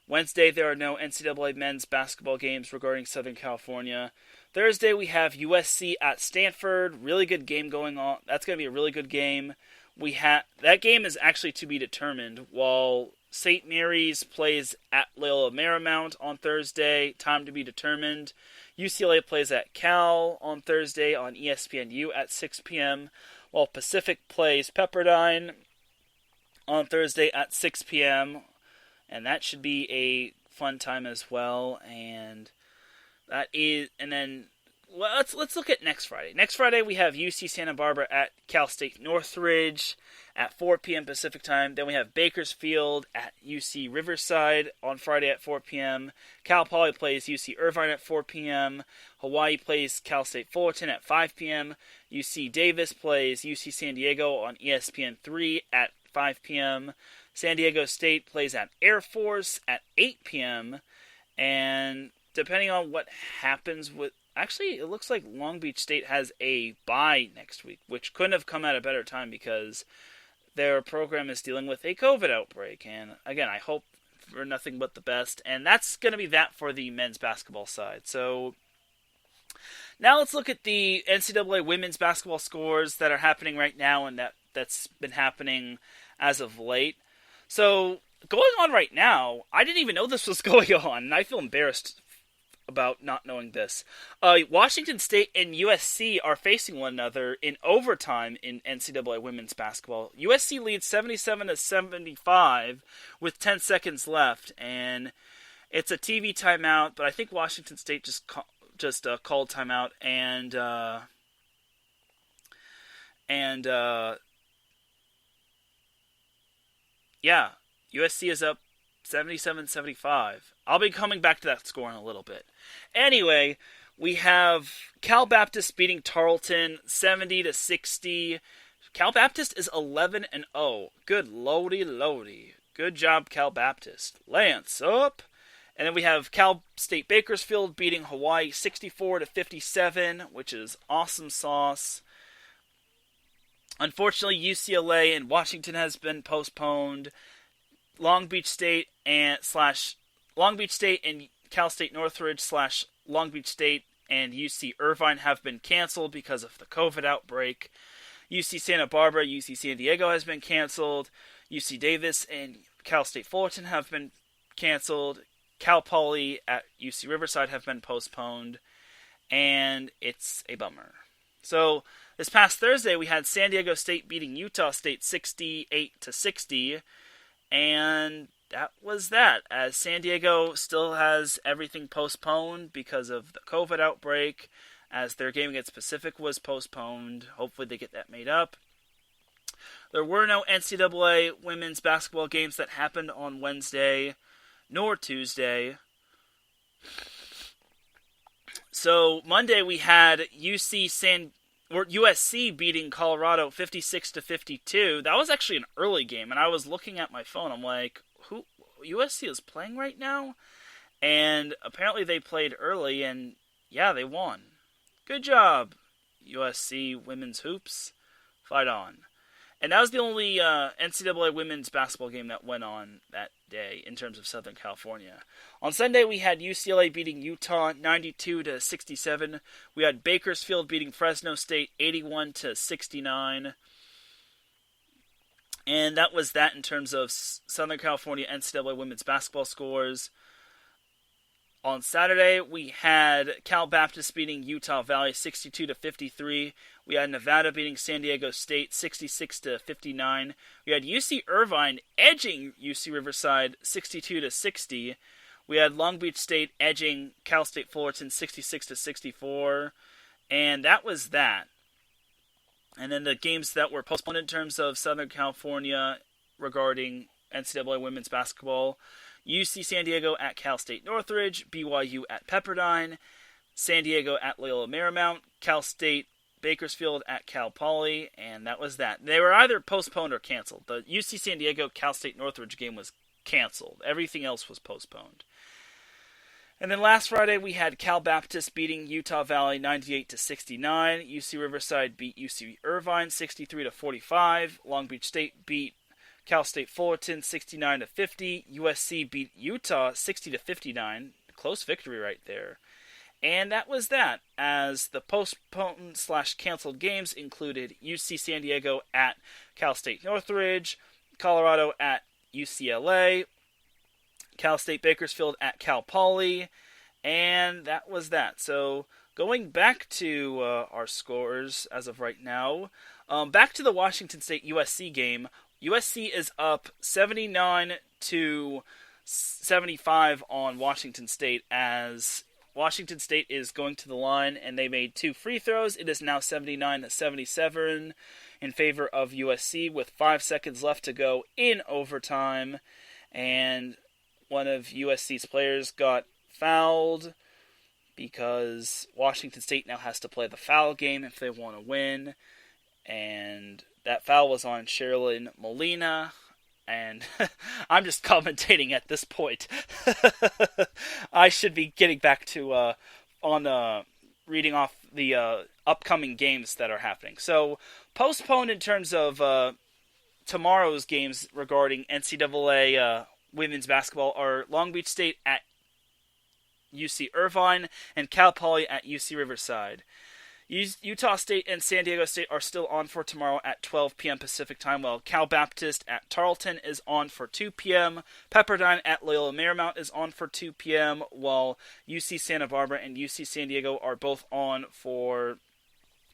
Wednesday, there are no NCAA men's basketball games regarding Southern California. Thursday, we have USC at Stanford. Really good game going on. That's going to be a really good game. That game is actually to be determined, while St. Mary's plays at Loyola Marymount on Thursday. Time to be determined. UCLA plays at Cal on Thursday on ESPNU at 6 p.m., while Pacific plays Pepperdine on Thursday at 6 p.m., and that should be a fun time as well. And then let's look at next Friday. Next Friday we have UC Santa Barbara at Cal State Northridge at 4 p.m. Pacific time. Then we have Bakersfield at UC Riverside on Friday at 4 p.m. Cal Poly plays UC Irvine at 4 p.m. Hawaii plays Cal State Fullerton at 5 p.m. UC Davis plays UC San Diego on ESPN3 at 5 p.m. San Diego State plays at Air Force at 8 p.m. And depending on what happens with... Actually, it looks like Long Beach State has a bye next week, which couldn't have come at a better time because their program is dealing with a COVID outbreak. And again, I hope for nothing but the best. And that's going to be that for the men's basketball side. So now let's look at the NCAA women's basketball scores that are happening right now and that's been happening as of late. So, going on right now, I didn't even know this was going on, and I feel embarrassed about not knowing this. Washington State and USC are facing one another in overtime in NCAA women's basketball. USC leads 77-75 with 10 seconds left, and it's a TV timeout, but I think Washington State just called timeout, and yeah, USC is up 77-75. I'll be coming back to that score in a little bit. Anyway, we have Cal Baptist beating Tarleton 70-60. Cal Baptist is 11-0. Good lordy. Good job, Cal Baptist. Lance up. And then we have Cal State Bakersfield beating Hawaii 64-57, which is awesome sauce. Unfortunately, UCLA and Washington has been postponed. Long Beach State and Cal State Northridge / Long Beach State and UC Irvine have been canceled because of the COVID outbreak. UC Santa Barbara, UC San Diego has been canceled. UC Davis and Cal State Fullerton have been canceled. Cal Poly at UC Riverside have been postponed. And it's a bummer. So, this past Thursday, we had San Diego State beating Utah State 68-60, and that was that, as San Diego still has everything postponed because of the COVID outbreak, as their game against Pacific was postponed. Hopefully they get that made up. There were no NCAA women's basketball games that happened on Wednesday. nor Tuesday. So Monday we had USC beating Colorado 56-52. That was actually an early game, and I was looking at my phone. I'm like, who USC is playing right now? And apparently they played early, and yeah, they won. Good job, USC women's hoops. Fight on. And that was the only NCAA women's basketball game that went on that day in terms of Southern California. On Sunday, we had UCLA beating Utah 92-67. We had Bakersfield beating Fresno State 81-69. And that was that in terms of Southern California NCAA women's basketball scores. On Saturday, we had Cal Baptist beating Utah Valley 62-53. We had Nevada beating San Diego State 66-59. We had UC Irvine edging UC Riverside 62-60. We had Long Beach State edging Cal State Fullerton 66-64. And that was that. And then the games that were postponed in terms of Southern California regarding NCAA women's basketball: UC San Diego at Cal State Northridge, BYU at Pepperdine, San Diego at Loyola Marymount, Cal State Bakersfield at Cal Poly, and that was that. They were either postponed or canceled. The UC San Diego Cal State Northridge game was canceled. Everything else was postponed. And then last Friday we had Cal Baptist beating Utah Valley 98-69. UC Riverside beat UC Irvine 63-45. Long Beach State beat Cal State Fullerton 69-50. USC beat Utah 60-59. Close victory right there. And that was that, as the postponed/canceled games included UC San Diego at Cal State Northridge, Colorado at UCLA, Cal State Bakersfield at Cal Poly, and that was that. So going back to our scores as of right now, back to the Washington State USC game. USC is up 79-75 on Washington State, as Washington State is going to the line, and they made 2 free throws. It is now 79-77 in favor of USC with 5 seconds left to go in overtime. And one of USC's players got fouled because Washington State now has to play the foul game if they want to win. And that foul was on Sherilyn Molina. And I'm just commentating at this point. I should be getting back to reading off the upcoming games that are happening. So, postponed in terms of tomorrow's games regarding NCAA women's basketball are Long Beach State at UC Irvine and Cal Poly at UC Riverside. Utah State and San Diego State are still on for tomorrow at 12 p.m. Pacific time, while Cal Baptist at Tarleton is on for 2 p.m. Pepperdine at Loyola Marymount is on for 2 p.m., while UC Santa Barbara and UC San Diego are both on for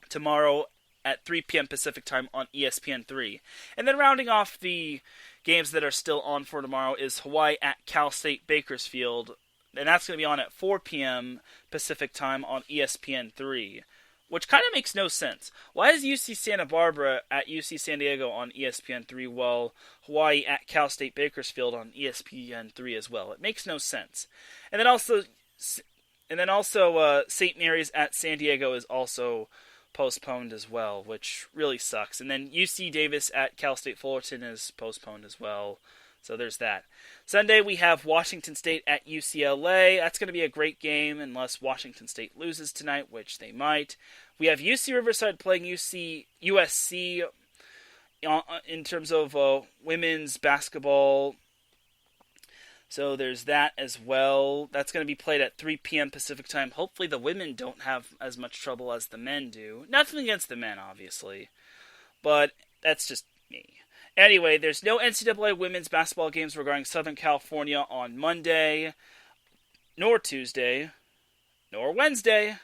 tomorrow at 3 p.m. Pacific time on ESPN3. And then rounding off the games that are still on for tomorrow is Hawaii at Cal State Bakersfield, and that's going to be on at 4 p.m. Pacific time on ESPN3. Which kind of makes no sense. Why is UC Santa Barbara at UC San Diego on ESPN3 while Hawaii at Cal State Bakersfield on ESPN3 as well? It makes no sense. And then also St. Mary's at San Diego is also postponed as well, which really sucks. And then UC Davis at Cal State Fullerton is postponed as well. So there's that. Sunday we have Washington State at UCLA. That's going to be a great game unless Washington State loses tonight, which they might. We have UC Riverside playing USC in terms of women's basketball. So there's that as well. That's going to be played at 3 p.m. Pacific time. Hopefully the women don't have as much trouble as the men do. Nothing against the men, obviously. But that's just me. Anyway, there's no NCAA women's basketball games regarding Southern California on Monday, nor Tuesday, nor Wednesday.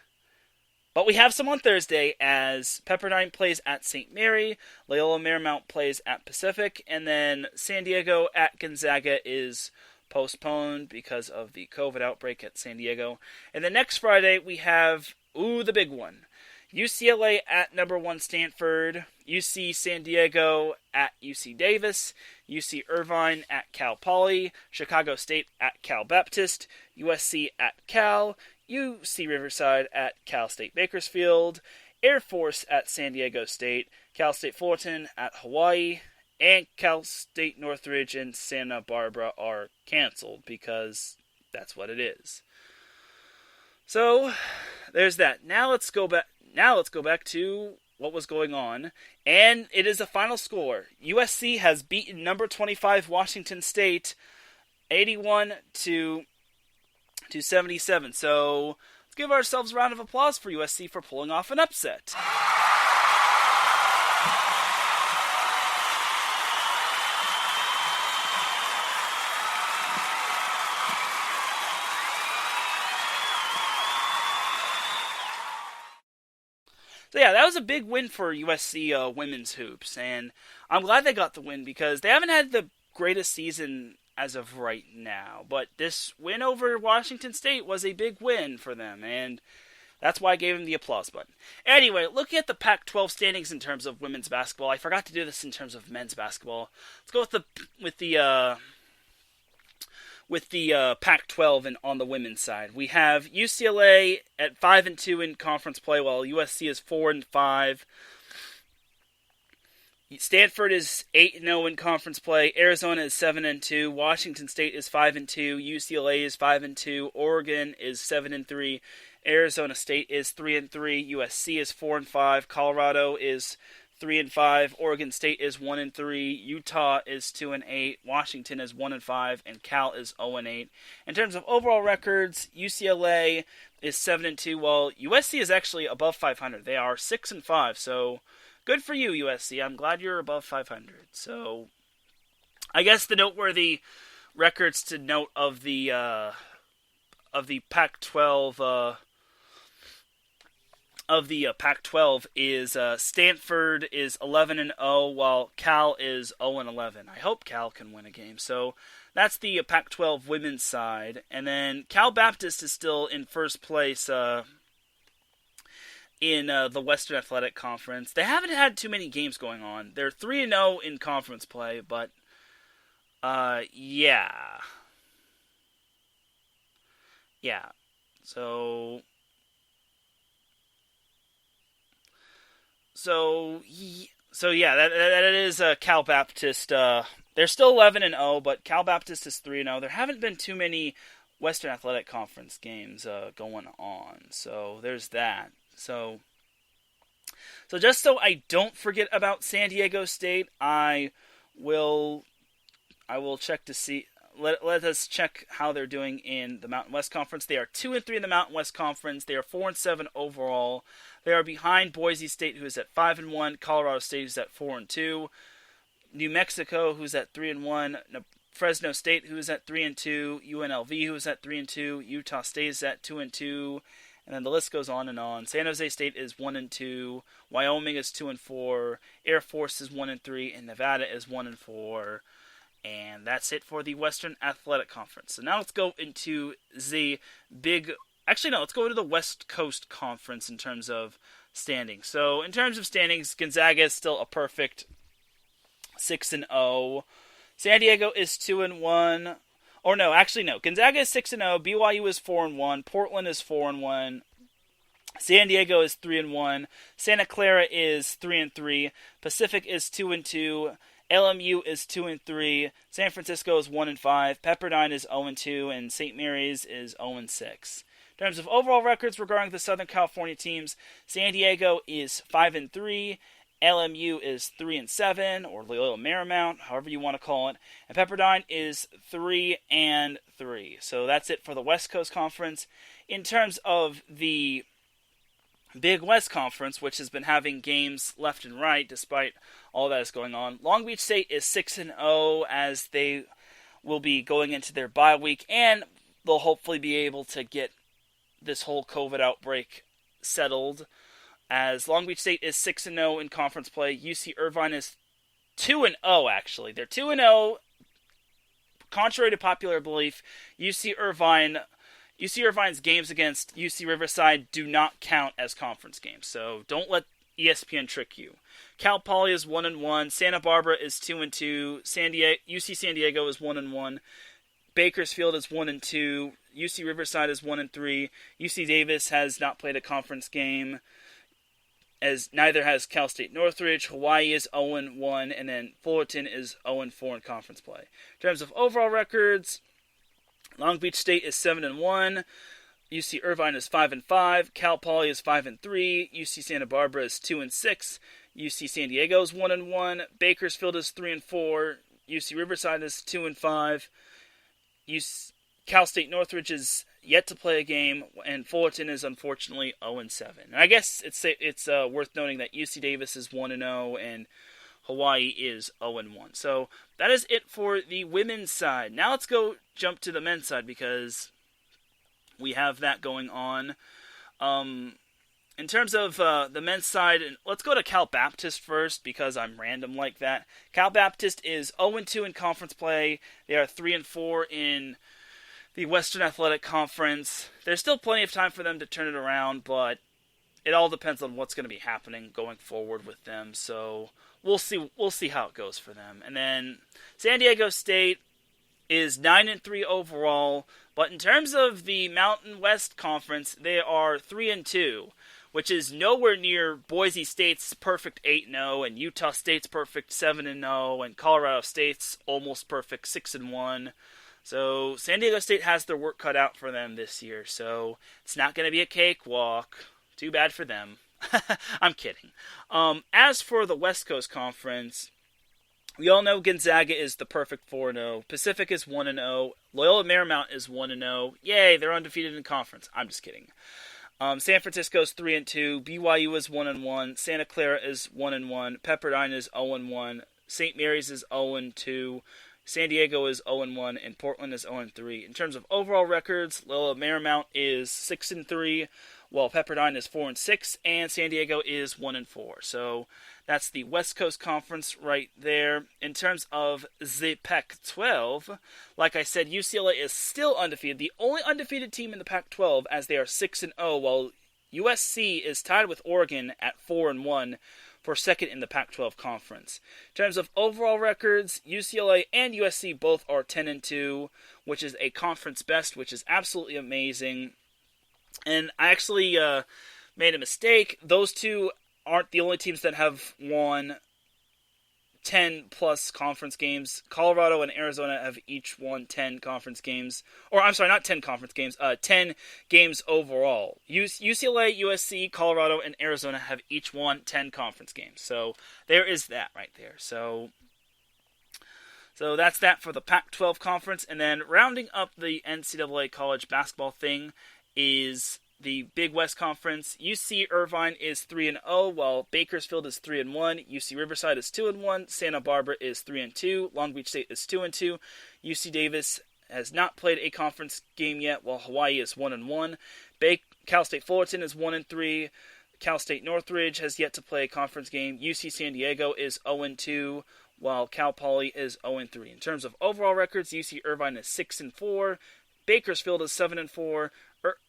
But we have some on Thursday as Pepperdine plays at St. Mary, Loyola Marymount plays at Pacific, and then San Diego at Gonzaga is postponed because of the COVID outbreak at San Diego. And then next Friday we have, the big one. UCLA at number 1 Stanford, UC San Diego at UC Davis, UC Irvine at Cal Poly, Chicago State at Cal Baptist, USC at Cal, UC Riverside at Cal State Bakersfield, Air Force at San Diego State, Cal State Fullerton at Hawaii, and Cal State Northridge and Santa Barbara are canceled because that's what it is. So there's that. Now let's go back to what was going on, and it is the final score. USC has beaten number 25 Washington State 81 to 77. So let's give ourselves a round of applause for USC for pulling off an upset. So yeah, that was a big win for USC women's hoops, and I'm glad they got the win because they haven't had the greatest season as of right now. But this win over Washington State was a big win for them, and that's why I gave them the applause button. Anyway, looking at the Pac-12 standings in terms of women's basketball, I forgot to do this in terms of men's basketball. Let's go with the Pac-12 and on the women's side. We have UCLA at 5-2 in conference play, while USC is 4-5. Stanford is 8-0 in conference play. Arizona is 7-2. Washington State is 5-2. UCLA is 5-2. Oregon is 7-3. Arizona State is 3-3. USC is 4-5. Colorado is 3-5. Oregon State is 1-3. Utah is 2-8. Washington is 1-5, and Cal is 0-8. In terms of overall records, UCLA is 7-2, while USC is actually above 500. They are 6-5. So good for you, USC. I'm glad you're above 500. So I guess the noteworthy records to note of the Pac-12. Pac-12 is Stanford is 11-0, while Cal is 0-11. I hope Cal can win a game. So that's the Pac-12 women's side, and then Cal Baptist is still in first place in the Western Athletic Conference. They haven't had too many games going on. They're 3-0 in conference play, but yeah. So yeah, that is Cal Baptist. They're still 11-0, but Cal Baptist is 3-0. There haven't been too many Western Athletic Conference games going on, so there's that. So just so I don't forget about San Diego State, I will check to see. Let us check how they're doing in the Mountain West Conference. They are 2-3 in the Mountain West Conference. They are 4-7 overall. They are behind Boise State, who is at 5-1. Colorado State, who's at 4-2. New Mexico, who's at 3-1. Fresno State, who is at 3-2. UNLV, who is at 3-2. Utah State is at 2-2. And then the list goes on and on. San Jose State is 1-2. Wyoming is 2-4. Air Force is 1-3, and Nevada is 1-4. And that's it for the Western Athletic Conference. So now let's go into the let's go to the West Coast Conference in terms of standings. So in terms of standings, Gonzaga is still a perfect 6-0. San Diego is 2-1. Or no, actually no. Gonzaga is 6-0. BYU is 4-1. Portland is 4-1. San Diego is 3-1. Santa Clara is 3-3. Pacific is 2-2. LMU is 2-3, San Francisco is 1-5, Pepperdine is 0-2, and St. Mary's is 0-6. In terms of overall records regarding the Southern California teams, San Diego is 5-3, LMU is 3-7, or Loyola Marymount, however you want to call it, and Pepperdine is 3-3. So that's it for the West Coast Conference. In terms of the Big West Conference, which has been having games left and right despite all that is going on, Long Beach State is 6-0 as they will be going into their bye week, and they'll hopefully be able to get this whole COVID outbreak settled, as Long Beach State is 6-0 in conference play. UC Irvine is 2-0, actually. They're 2-0. Contrary to popular belief, UC Irvine's games against UC Riverside do not count as conference games. So don't let ESPN trick you. Cal Poly is 1-1. Santa Barbara is 2-2. UC San Diego is 1-1. Bakersfield is 1-2. UC Riverside is 1-3. UC Davis has not played a conference game, as neither has Cal State Northridge. Hawaii is 0-1, and then Fullerton is 0-4 in conference play. In terms of overall records, Long Beach State is 7-1. UC Irvine is 5-5. Cal Poly is 5-3. UC Santa Barbara is 2-6. UC San Diego is 1-1. Bakersfield is 3-4. UC Riverside is 2-5. Cal State Northridge is yet to play a game, and Fullerton is unfortunately 0-7. And I guess it's worth noting that UC Davis is 1-0 and Hawaii is 0-1. So that is it for the women's side. Now let's jump to the men's side because we have that going on. In terms of the men's side, let's go to Cal Baptist first because I'm random like that. Cal Baptist is 0-2 in conference play. They are 3-4 in the Western Athletic Conference. There's still plenty of time for them to turn it around, but it all depends on what's going to be happening going forward with them. So we'll see how it goes for them. And then San Diego State is 9-3 overall, but in terms of the Mountain West Conference, they are 3-2. Which is nowhere near Boise State's perfect 8-0, and Utah State's perfect 7-0, and Colorado State's almost perfect 6-1. So San Diego State has their work cut out for them this year, so it's not going to be a cakewalk. Too bad for them. I'm kidding. As for the West Coast Conference, we all know Gonzaga is the perfect 4-0. Pacific is 1-0. Loyola Marymount is 1-0. Yay, they're undefeated in conference. I'm just kidding. San Francisco's 3-2, BYU is 1-1, Santa Clara is 1-1, Pepperdine is 0-1, St. Mary's is 0-2, San Diego is 0-1, and Portland is 0-3. In terms of overall records, Loyola Marymount is 6-3, while Pepperdine is 4-6, and San Diego is 1-4. So that's the West Coast Conference right there. In terms of the Pac-12, like I said, UCLA is still undefeated. The only undefeated team in the Pac-12 as they are 6-0, while USC is tied with Oregon at 4-1 for second in the Pac-12 Conference. In terms of overall records, UCLA and USC both are 10-2, which is a conference best, which is absolutely amazing. And I actually made a mistake. Those two aren't the only teams that have won 10-plus conference games. Colorado and Arizona have each won 10 conference games. Or, I'm sorry, not 10 conference games, 10 games overall. UCLA, USC, Colorado, and Arizona have each won 10 conference games. So there is that right there. So that's that for the Pac-12 Conference. And then rounding up the NCAA college basketball thing is the Big West Conference. UC Irvine is 3-0, while Bakersfield is 3-1. UC Riverside is 2-1. Santa Barbara is 3-2. Long Beach State is 2-2. UC Davis has not played a conference game yet, while Hawaii is 1-1. Cal State Fullerton is 1-3. Cal State Northridge has yet to play a conference game. UC San Diego is 0-2, while Cal Poly is 0-3. In terms of overall records, UC Irvine is 6-4. Bakersfield is 7-4.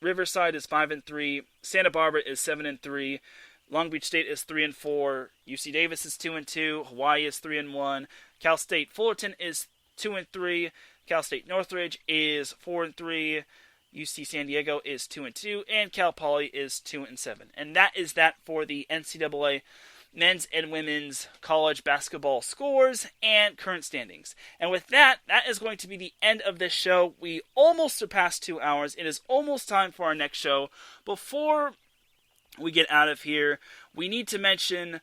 Riverside is 5-3. Santa Barbara is 7-3. Long Beach State is 3-4. UC Davis is 2-2. Hawaii is 3-1. Cal State Fullerton is 2-3. Cal State Northridge is 4-3. UC San Diego is 2-2, and Cal Poly is 2-7. And that is that for the NCAA men's and women's college basketball scores and current standings. And with that, that is going to be the end of this show. We almost surpassed 2 hours. It is almost time for our next show. Before we get out of here, we need to mention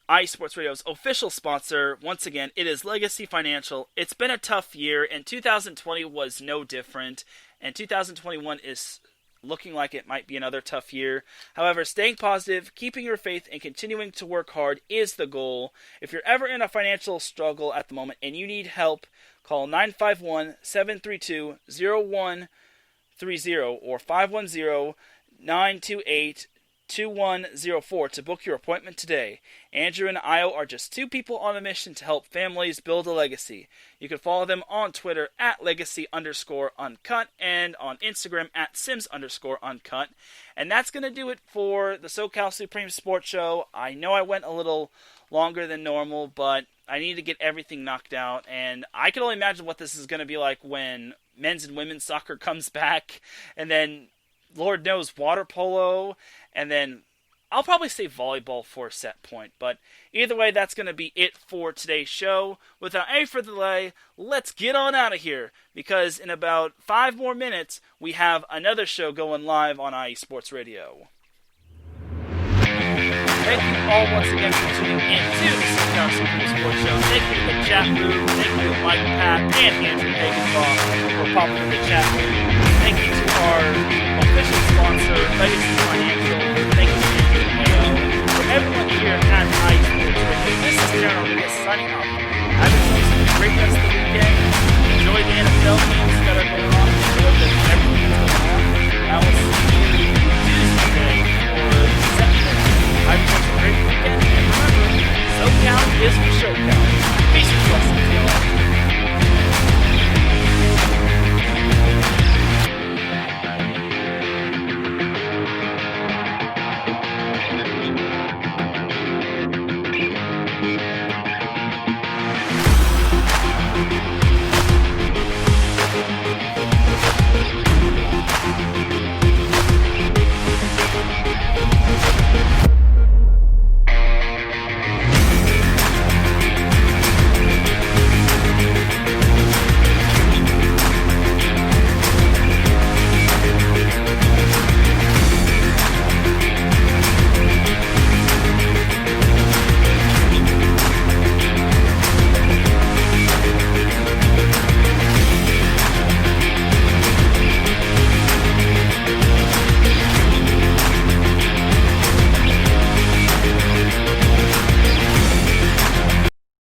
iSports Radio's official sponsor. Once again, it is Legacy Financial. It's been a tough year, and 2020 was no different. And 2021 is looking like it might be another tough year. However, staying positive, keeping your faith, and continuing to work hard is the goal. If you're ever in a financial struggle at the moment and you need help, call 951-732-0130 or 510-928 888-2104 to book your appointment today. Andrew and Io are just two people on a mission to help families build a legacy. You can follow them on Twitter at legacy_uncut and on Instagram at sims_uncut. And that's going to do it for the SoCal Supreme Sports Show. I know I went a little longer than normal, but I need to get everything knocked out. And I can only imagine what this is going to be like when men's and women's soccer comes back. And then, Lord knows, water polo. And then I'll probably say volleyball for a set point. But either way, that's going to be it for today's show. Without any further delay, let's get on out of here. Because in about 5 more minutes, we have another show going live on IE Sports Radio. Thank you all once again for tuning in to the SoCal Supreme Sports Show. Thank you to the chat room. Thank you to Mike, Pat, and Andrew Hagenbaugh for popping in the chat room. Thank you to our official sponsor, Legacy Financial. Thank you to Andrew and Mayo. For everyone here at IE Sports Radio, this is Teran Rodriguez signing off. Have yourselves a great rest of the weekend. Enjoy the NFL games that are going